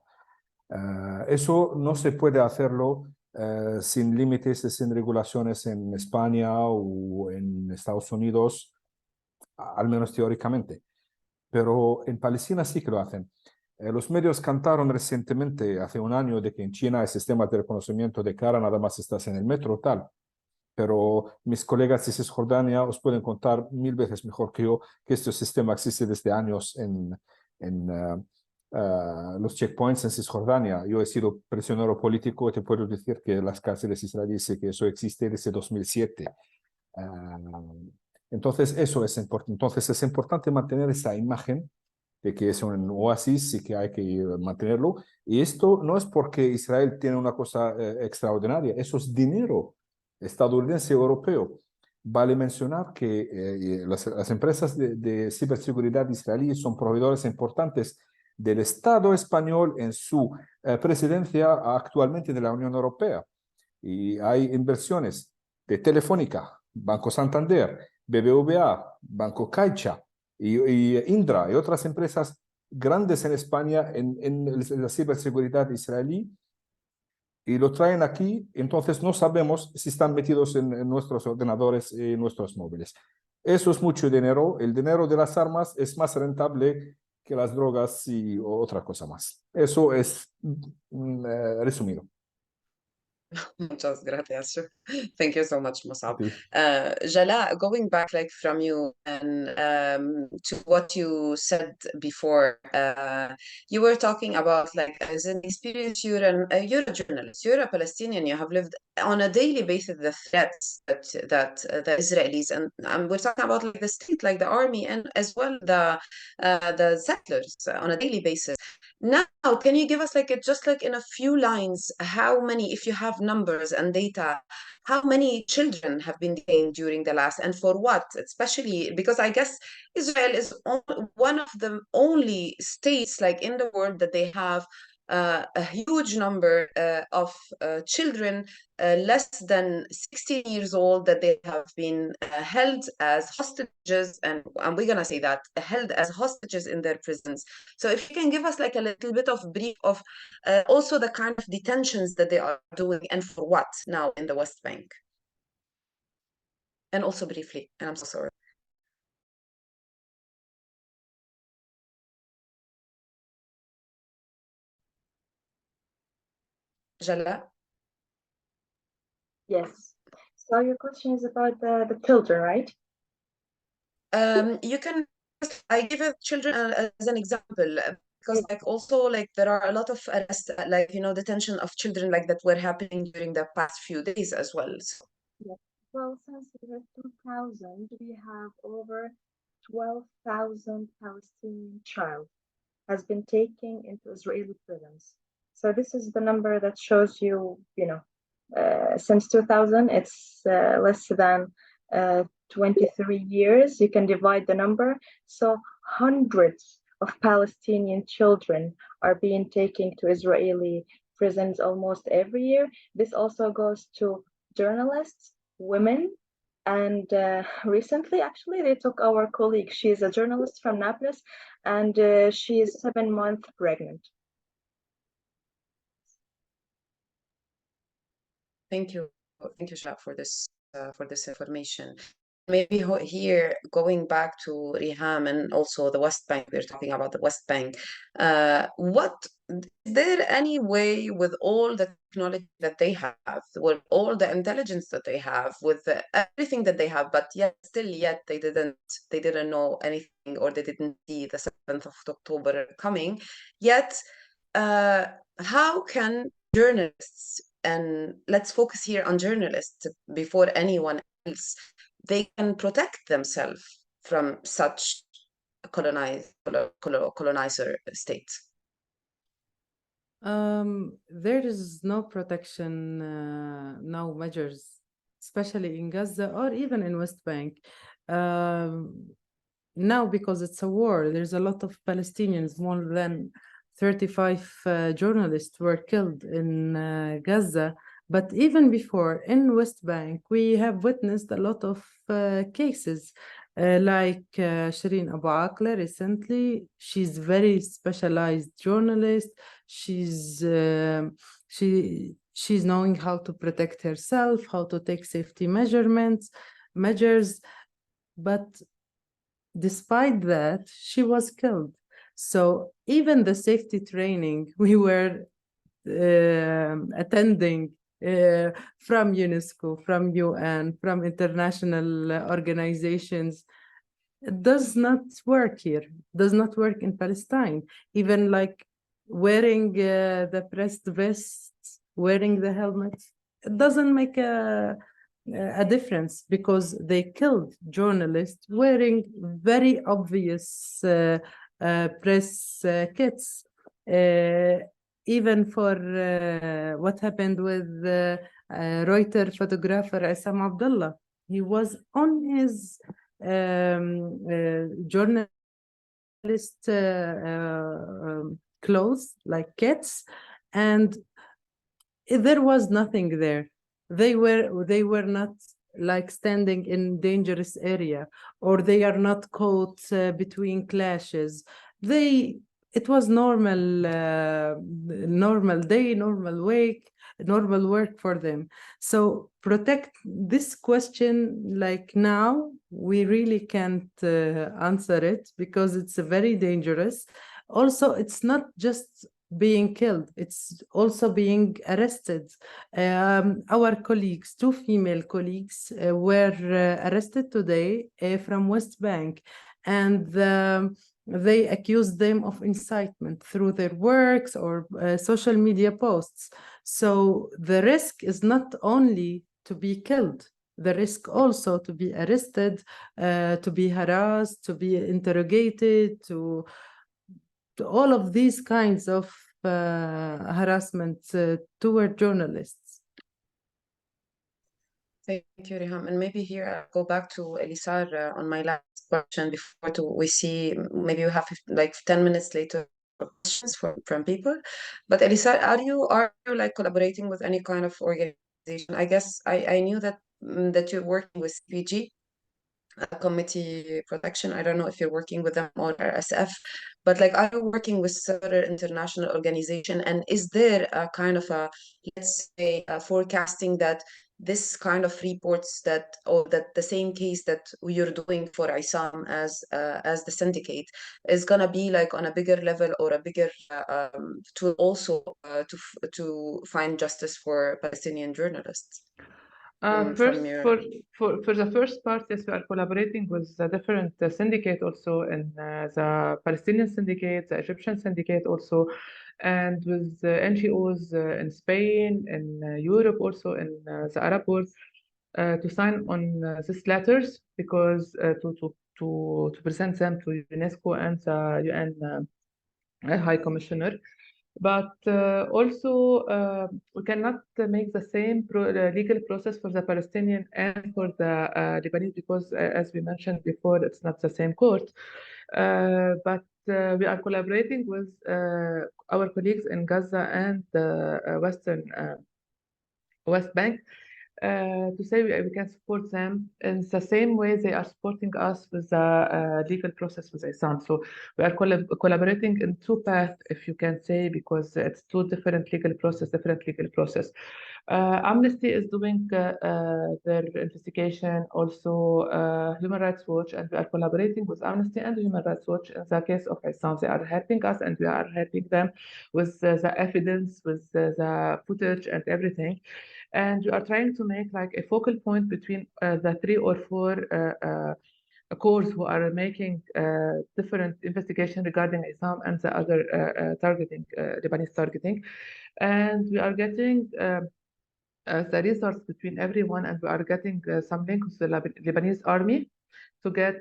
Eso no se puede hacerlo sin límites, sin regulaciones en España o en Estados Unidos, al menos teóricamente. Pero en Palestina sí que lo hacen. Los medios cantaron recientemente, hace un año, de que en China hay sistemas de reconocimiento de cara, nada más estás en el metro, tal. Pero mis colegas de Cisjordania os pueden contar 1000 veces mejor que yo que este sistema existe desde años en los checkpoints en Cisjordania. Yo he sido prisionero político y te puedo decir que las cárceles israelíes, que eso existe desde 2007. Entonces, eso es importante. Entonces, es importante mantener esa imagen de que es un oasis y que hay que mantenerlo. Y esto no es porque Israel tiene una cosa extraordinaria, eso es dinero estadounidense europeo. Vale mencionar que las empresas de ciberseguridad israelíes son proveedores importantes del Estado español en su presidencia actualmente de la Unión Europea. Y hay inversiones de Telefónica, Banco Santander, BBVA, Banco Caixa y Indra y otras empresas grandes en España en la ciberseguridad israelí, y lo traen aquí. Entonces no sabemos si están metidos en nuestros ordenadores y nuestros móviles. Eso es mucho dinero. El dinero de las armas es más rentable que las drogas y otra cosa más. Eso es resumido. Muchas gracias. Thank you so much, Musab. Sí. Jala, going back like from you and to what you said before, you were talking about like as an experience, you're a journalist, you're a Palestinian, you have lived on a daily basis the threats that the Israelis and we're talking about like the state, like the army, and as well the settlers on a daily basis. Now, can you give us like just like in a few lines, how many, if you have numbers and data, how many children have been detained during the last, and for what? Especially because I guess Israel is one of the only states like in the world that they have a huge number of children less than 16 years old that they have been held as hostages, and we're gonna say that held as hostages in their prisons. So if you can give us like a little bit of brief of also the kind of detentions that they are doing and for what now in the West Bank, and also briefly, and I'm so sorry. Jala? Yes. So your question is about the children, right? You can, I give children as an example, because like also like there are a lot of arrests, like detention of children like that were happening during the past few days as well. So. Yes. Well, since the year 2000, we have over 12,000 Palestinian child has been taken into Israeli prisons. So this is the number that shows you, since 2000, it's less than 23 years. You can divide the number. So hundreds of Palestinian children are being taken to Israeli prisons almost every year. This also goes to journalists, women, and recently, actually, they took our colleague. She is a journalist from Naples, and she is 7 months pregnant. Thank you, Shah, for this information. Maybe here, going back to Riham and also the West Bank, we're talking about the West Bank. Is there any way, with all the technology that they have, with all the intelligence that they have, with everything that they have, but yet they didn't know anything, or they didn't see the 7th of October coming, yet how can journalists, and let's focus here on journalists before anyone else, they can protect themselves from such colonizer states? There is no protection, no measures, especially in Gaza or even in West Bank. Now, because it's a war, there's a lot of Palestinians. More than 35 journalists were killed in Gaza. But even before, in West Bank, we have witnessed a lot of cases, like Shireen Abu Akleh recently. She's very specialized journalist. She's knowing how to protect herself, how to take safety measures. But despite that, she was killed. So even the safety training we were attending from UNESCO, from UN, from international organizations, it does not work here, does not work in Palestine. Even like wearing the pressed vests, wearing the helmets, it doesn't make a difference, because they killed journalists wearing very obvious press kits. Even for what happened with Reuters photographer Issam Abdullah. He was on his journalist clothes, like kits, and there was nothing there. They were not like standing in dangerous area, or they are not caught between clashes. It was normal day, normal week, normal work for them. So protect this question, like now, we really can't answer it, because it's very dangerous. Also, it's not just being killed, it's also being arrested. Our colleagues, 2 female colleagues, were arrested today from West Bank, and they accused them of incitement through their works or social media posts. So the risk is not only to be killed, the risk also to be arrested, to be harassed, to be interrogated, to all of these kinds of harassment toward journalists. Thank you, Riham. And maybe here I'll go back to Elisar on my last question before we see, maybe we have like 10 minutes later for questions from people. But Elisar, are you like collaborating with any kind of organization? I guess I knew that you're working with CPG, Committee Protection. I don't know if you're working with them or RSF, but like, are you working with several international organizations? And is there a kind of let's say, forecasting that this kind of reports that the same case that you're doing for Issam as the syndicate is gonna be like on a bigger level, or a bigger to also to find justice for Palestinian journalists? First, from your... for the first part, yes, we are collaborating with a different syndicate also in the Palestinian syndicate, the Egyptian syndicate also, and with NGOs in Spain, in Europe also, in the Arab world, to sign on these letters because to present them to UNESCO and the UN High Commissioner. But also, we cannot make the same legal process for the Palestinian and for the Lebanese because, as we mentioned before, it's not the same court. But we are collaborating with our colleagues in Gaza and the West Bank to say we can support them in the same way they are supporting us with the legal process with ISAM. So we are collaborating in two paths, if you can say, because it's two different legal process. Amnesty is doing their investigation, also Human Rights Watch, and we are collaborating with Amnesty and Human Rights Watch in the case of ISAM. They are helping us and we are helping them with the evidence, with the footage and everything. And we are trying to make like a focal point between the 3 or 4 courts who are making different investigation regarding ISAM and the other targeting, Lebanese targeting. And we are getting the resource between everyone, and we are getting some links to the Lebanese army to get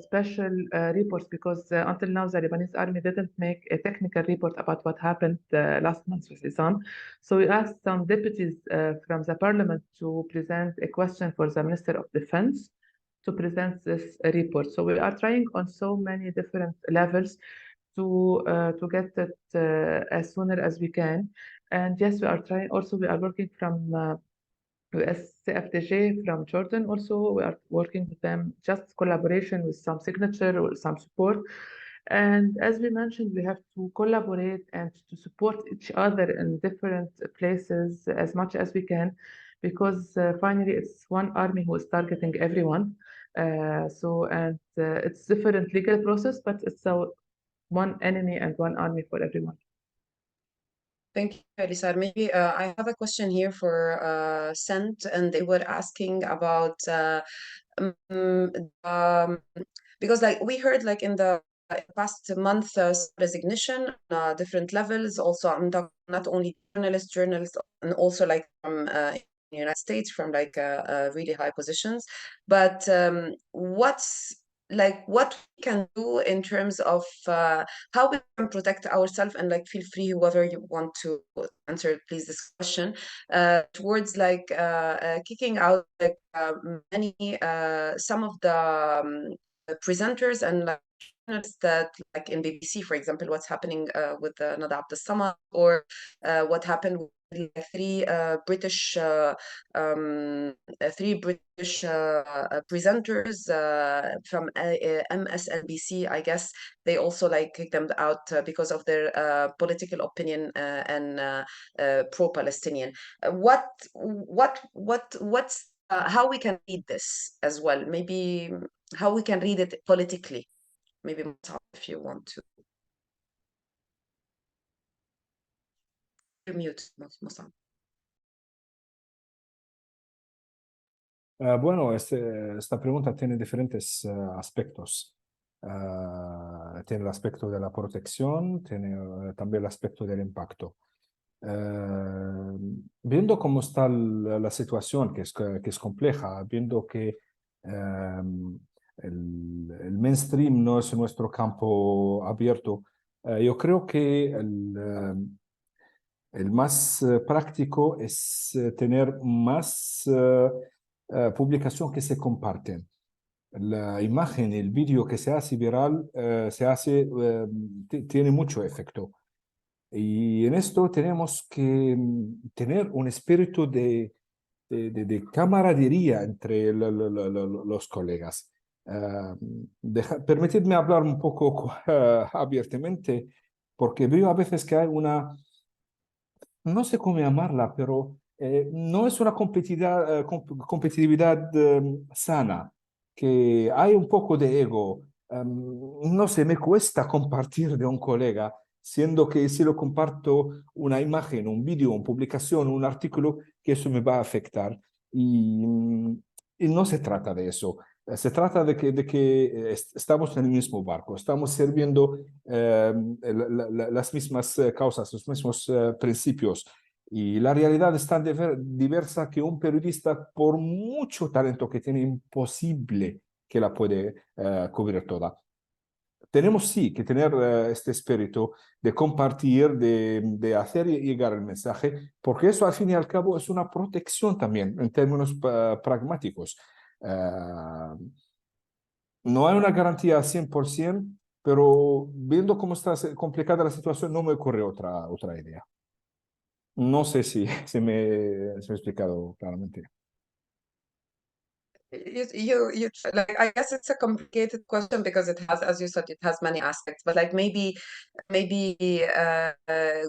special reports because until now the Lebanese army didn't make a technical report about what happened last month with ISAM. So we asked some deputies from the parliament to present a question for the Minister of Defense to present this report. So we are trying on so many different levels to get it as sooner as we can. And yes, we are trying. Also, we are working from CFDG from Jordan also. We are working with them, just collaboration with some signature or some support. And as we mentioned, we have to collaborate and to support each other in different places as much as we can, because finally it's one army who is targeting everyone. It's different legal process, but it's one enemy and one army for everyone. Thank you, Elisar. Maybe I have a question here for Sent, and they were asking about because like we heard like in the past month resignation different levels. Also, I'm talking not only journalists, and also like from in the United States from like really high positions. But what we can do in terms of how we can protect ourselves, and like feel free, whoever you want to answer, please, this question towards like kicking out like many some of the presenters and like that, like in BBC, for example, what's happening with Nada Abdessamad, or what happened with like three British presenters from MSNBC. I guess they also like kicked them out because of their political opinion and pro-Palestinian. What's how we can read this as well? Maybe how we can read it politically. Maybe if you want to. You're mute, Musab. Bueno, esta pregunta tiene diferentes aspectos. Tiene el aspecto de la protección, tiene también el aspecto del impacto. Viendo cómo está la situación, que es compleja, viendo que el mainstream no es nuestro campo abierto, yo creo que el más práctico es tener más publicación que se comparten. La imagen, el vídeo que se hace viral, tiene mucho efecto. Y en esto tenemos que tener un espíritu de camaradería entre los colegas. Permitidme hablar un poco abiertamente, porque veo a veces que hay una, no sé cómo llamarla, pero no es una competitividad sana, que hay un poco de ego. No sé, me cuesta compartir de un colega, siendo que si lo comparto una imagen, un vídeo, una publicación, un artículo, que eso me va a afectar. y no se trata de eso. Se trata de que estamos en el mismo barco, estamos sirviendo las mismas causas, los mismos principios. Y la realidad es tan diversa que un periodista, por mucho talento que tiene, imposible que la puede cubrir toda. Tenemos sí que tener este espíritu de compartir, de hacer llegar el mensaje, porque eso al fin y al cabo es una protección también en términos pragmáticos. No hay una garantía al 100%, pero viendo cómo está complicada la situación, no me ocurre otra idea. No sé si me he explicado claramente. Like, I guess it's a complicated question because it has, as you said, it has many aspects. But like maybe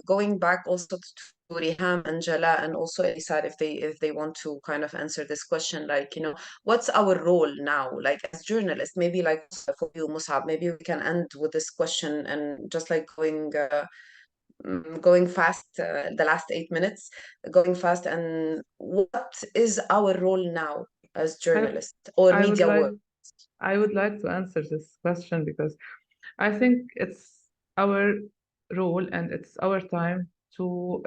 going back also to Riham and Jala and also Elisa, if they want to kind of answer this question, like, you know, what's our role now, like as journalists? Maybe like for you, Musab, maybe we can end with this question and just like going fast, the last 8 minutes, going fast, and what is our role now as journalists or I would media like work? I would like to answer this question because I think it's our role and it's our time to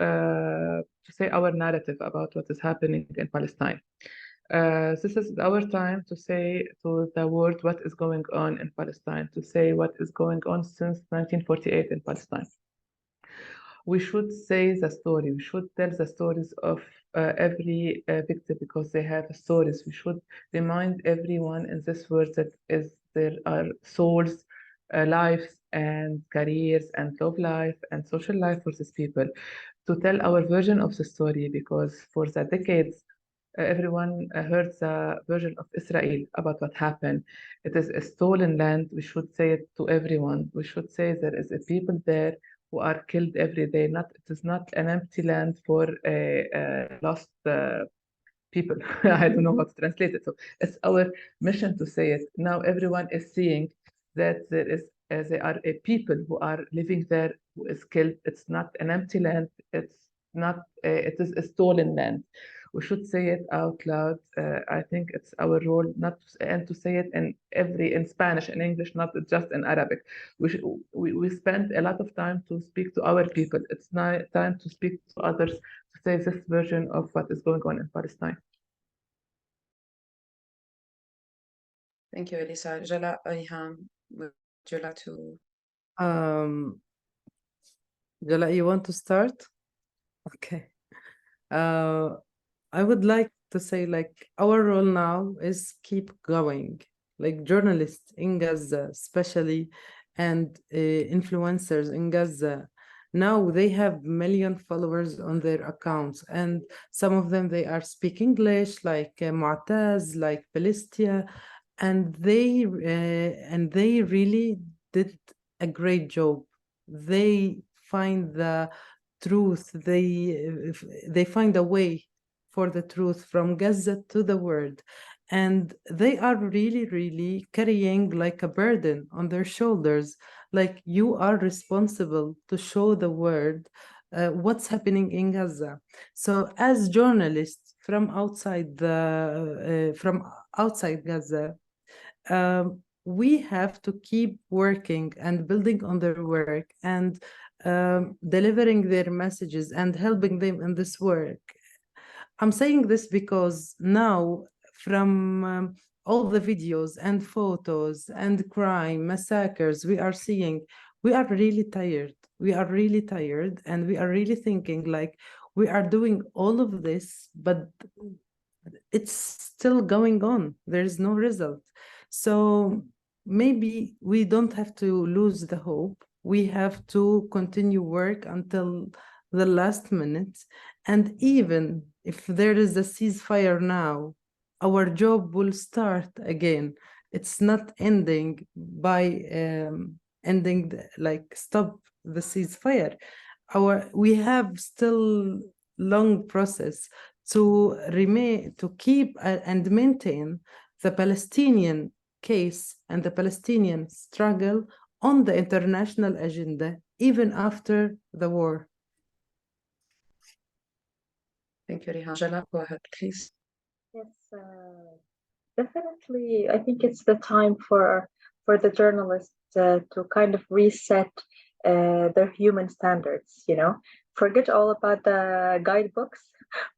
say our narrative about what is happening in Palestine. This is our time to say to the world what is going on in Palestine, to say what is going on since 1948 in Palestine. We should say the story. We should tell the stories of every victim because they have stories. We should remind everyone in this world that there are souls, lives, and careers, and love life, and social life for these people. To tell our version of the story because for the decades, everyone heard the version of Israel about what happened. It is a stolen land. We should say it to everyone. We should say there is a people there who are killed every day. It is not an empty land for lost people. I don't know how to translate it. So it's our mission to say it. Now everyone is seeing that there are a people who are living there who is killed. It's not an empty land. It is a stolen land. We should say it out loud. I think it's our role and to say it in Spanish and English, not just in Arabic. We spend a lot of time to speak to our people. It's now time to speak to others to say this version of what is going on in Palestine. Thank you, Elisa. Jala, Riham, would you like to? Jala, you want to start? Okay. I would like to say, like, our role now is keep going. Like journalists in Gaza, especially, and influencers in Gaza. Now they have million followers on their accounts, and some of them they are speak English, like Mu'taz, like Palestina, and they really did a great job. They find the truth. They find a way for the truth from Gaza to the world. And they are really, really carrying like a burden on their shoulders. Like, you are responsible to show the world what's happening in Gaza. So as journalists from outside Gaza, we have to keep working and building on their work and delivering their messages and helping them in this work. I'm saying this because now, from all the videos and photos and crime, massacres we are seeing, we are really tired. We are really tired, and we are really thinking like we are doing all of this, but it's still going on. There is no result. So maybe we don't have to lose the hope. We have to continue work until the last minute. And even if there is a ceasefire now, our job will start again. It's not ending by stop the ceasefire. We have still long process to keep and maintain the Palestinian case and the Palestinian struggle on the international agenda, even after the war. Thank you, Rihan. Jala, go ahead, please. Yes, definitely. I think it's the time for the journalists to kind of reset their human standards. Forget all about the guidebooks.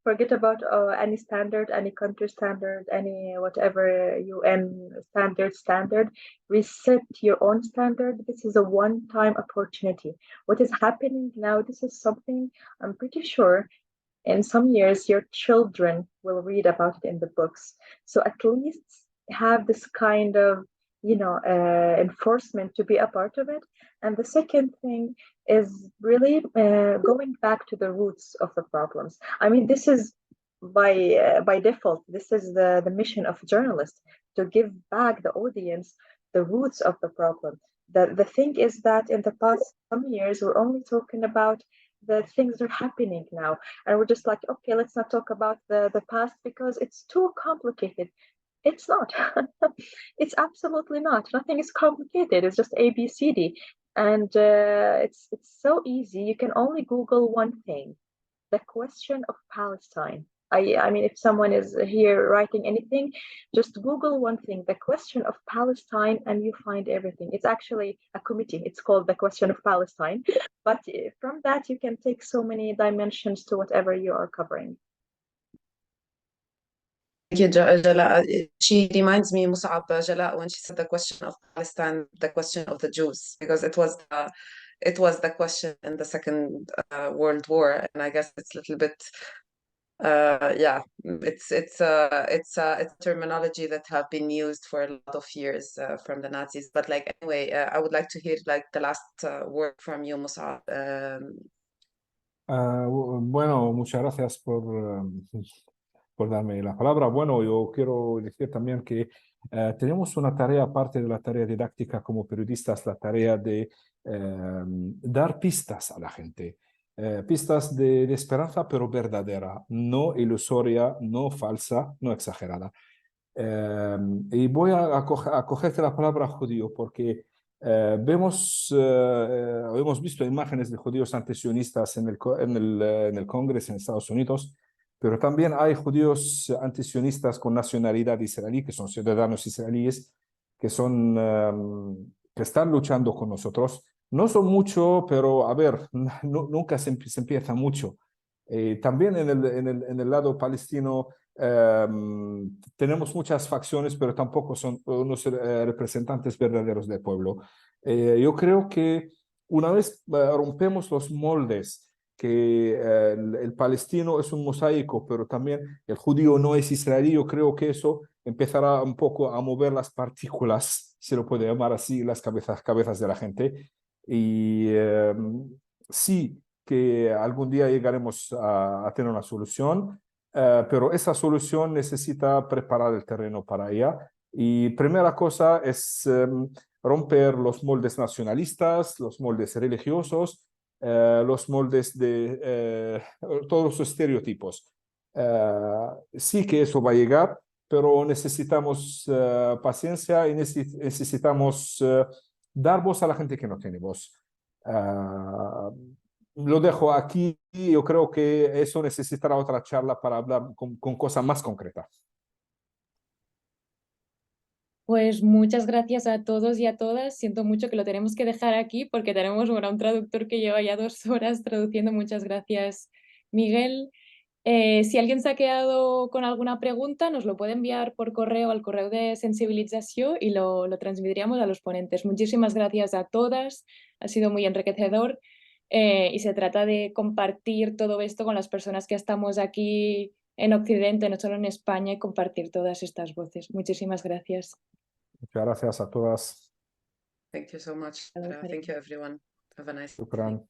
Forget about any standard, any country standard, any whatever UN standard. Reset your own standard. This is a one-time opportunity. What is happening now? This is something I'm pretty sure in some years your children will read about it in the books. So at least have this kind of enforcement to be a part of it. And the second thing is really going back to the roots of the problems. I mean, this is by default, this is the mission of journalists, to give back the audience the roots of the problem. The thing is that in the past some years we're only talking about the things that are happening now, and we're just like, okay, let's not talk about the past because it's too complicated. It's not. It's absolutely not. Nothing is complicated. It's just A, B, C, D. And it's so easy. You can only Google one thing, the question of Palestine. I mean, if someone is here writing anything, just Google one thing, the question of Palestine, and you find everything. It's actually a committee. It's called the question of Palestine. But from that, you can take so many dimensions to whatever you are covering. Thank you, Jala. She reminds me, Musab, Jala, when she said the question of Palestine, the question of the Jews, because it was the question in the Second World War, and I guess it's a little bit, it's a terminology that have been used for a lot of years from the Nazis. But like anyway, I would like to hear like the last word from you, Musab. Bueno, muchas gracias por darme la palabra. Bueno, yo quiero decir también que tenemos una tarea, aparte de la tarea didáctica como periodistas, la tarea de dar pistas a la gente. Pistas de esperanza, pero verdadera, no ilusoria, no falsa, no exagerada. Y voy a cogerte la palabra judío porque hemos visto imágenes de judíos antisionistas en el Congreso en Estados Unidos, pero también hay judíos antisionistas con nacionalidad israelí, que son ciudadanos israelíes, que están luchando con nosotros. No son mucho, pero a ver, nunca se empieza mucho. También en el lado palestino tenemos muchas facciones, pero tampoco son unos representantes verdaderos del pueblo. Yo creo que una vez rompemos los moldes, que el palestino es un mosaico, pero también el judío no es israelí, yo creo que eso empezará un poco a mover las partículas, se lo puede llamar así, las cabezas de la gente. Y sí que algún día llegaremos a tener una solución, pero esa solución necesita preparar el terreno para ella. Y primera cosa es romper los moldes nacionalistas, los moldes religiosos, los moldes de todos los estereotipos. Sí que eso va a llegar, pero necesitamos paciencia y necesitamos dar voz a la gente que no tiene voz. Lo dejo aquí. Yo creo que eso necesitará otra charla para hablar con cosas más concretas. Pues muchas gracias a todos y a todas. Siento mucho que lo tenemos que dejar aquí porque tenemos un traductor que lleva ya 2 horas traduciendo. Muchas gracias, Miguel. Si alguien se ha quedado con alguna pregunta, nos lo puede enviar por correo al correo de sensibilización y lo transmitiríamos a los ponentes. Muchísimas gracias a todas. Ha sido muy enriquecedor y se trata de compartir todo esto con las personas que estamos aquí en Occidente, no solo en España, y compartir todas estas voces. Muchísimas gracias. Muchas gracias a todas. Thank you so much. Thank you, everyone. Have a nice Shukran.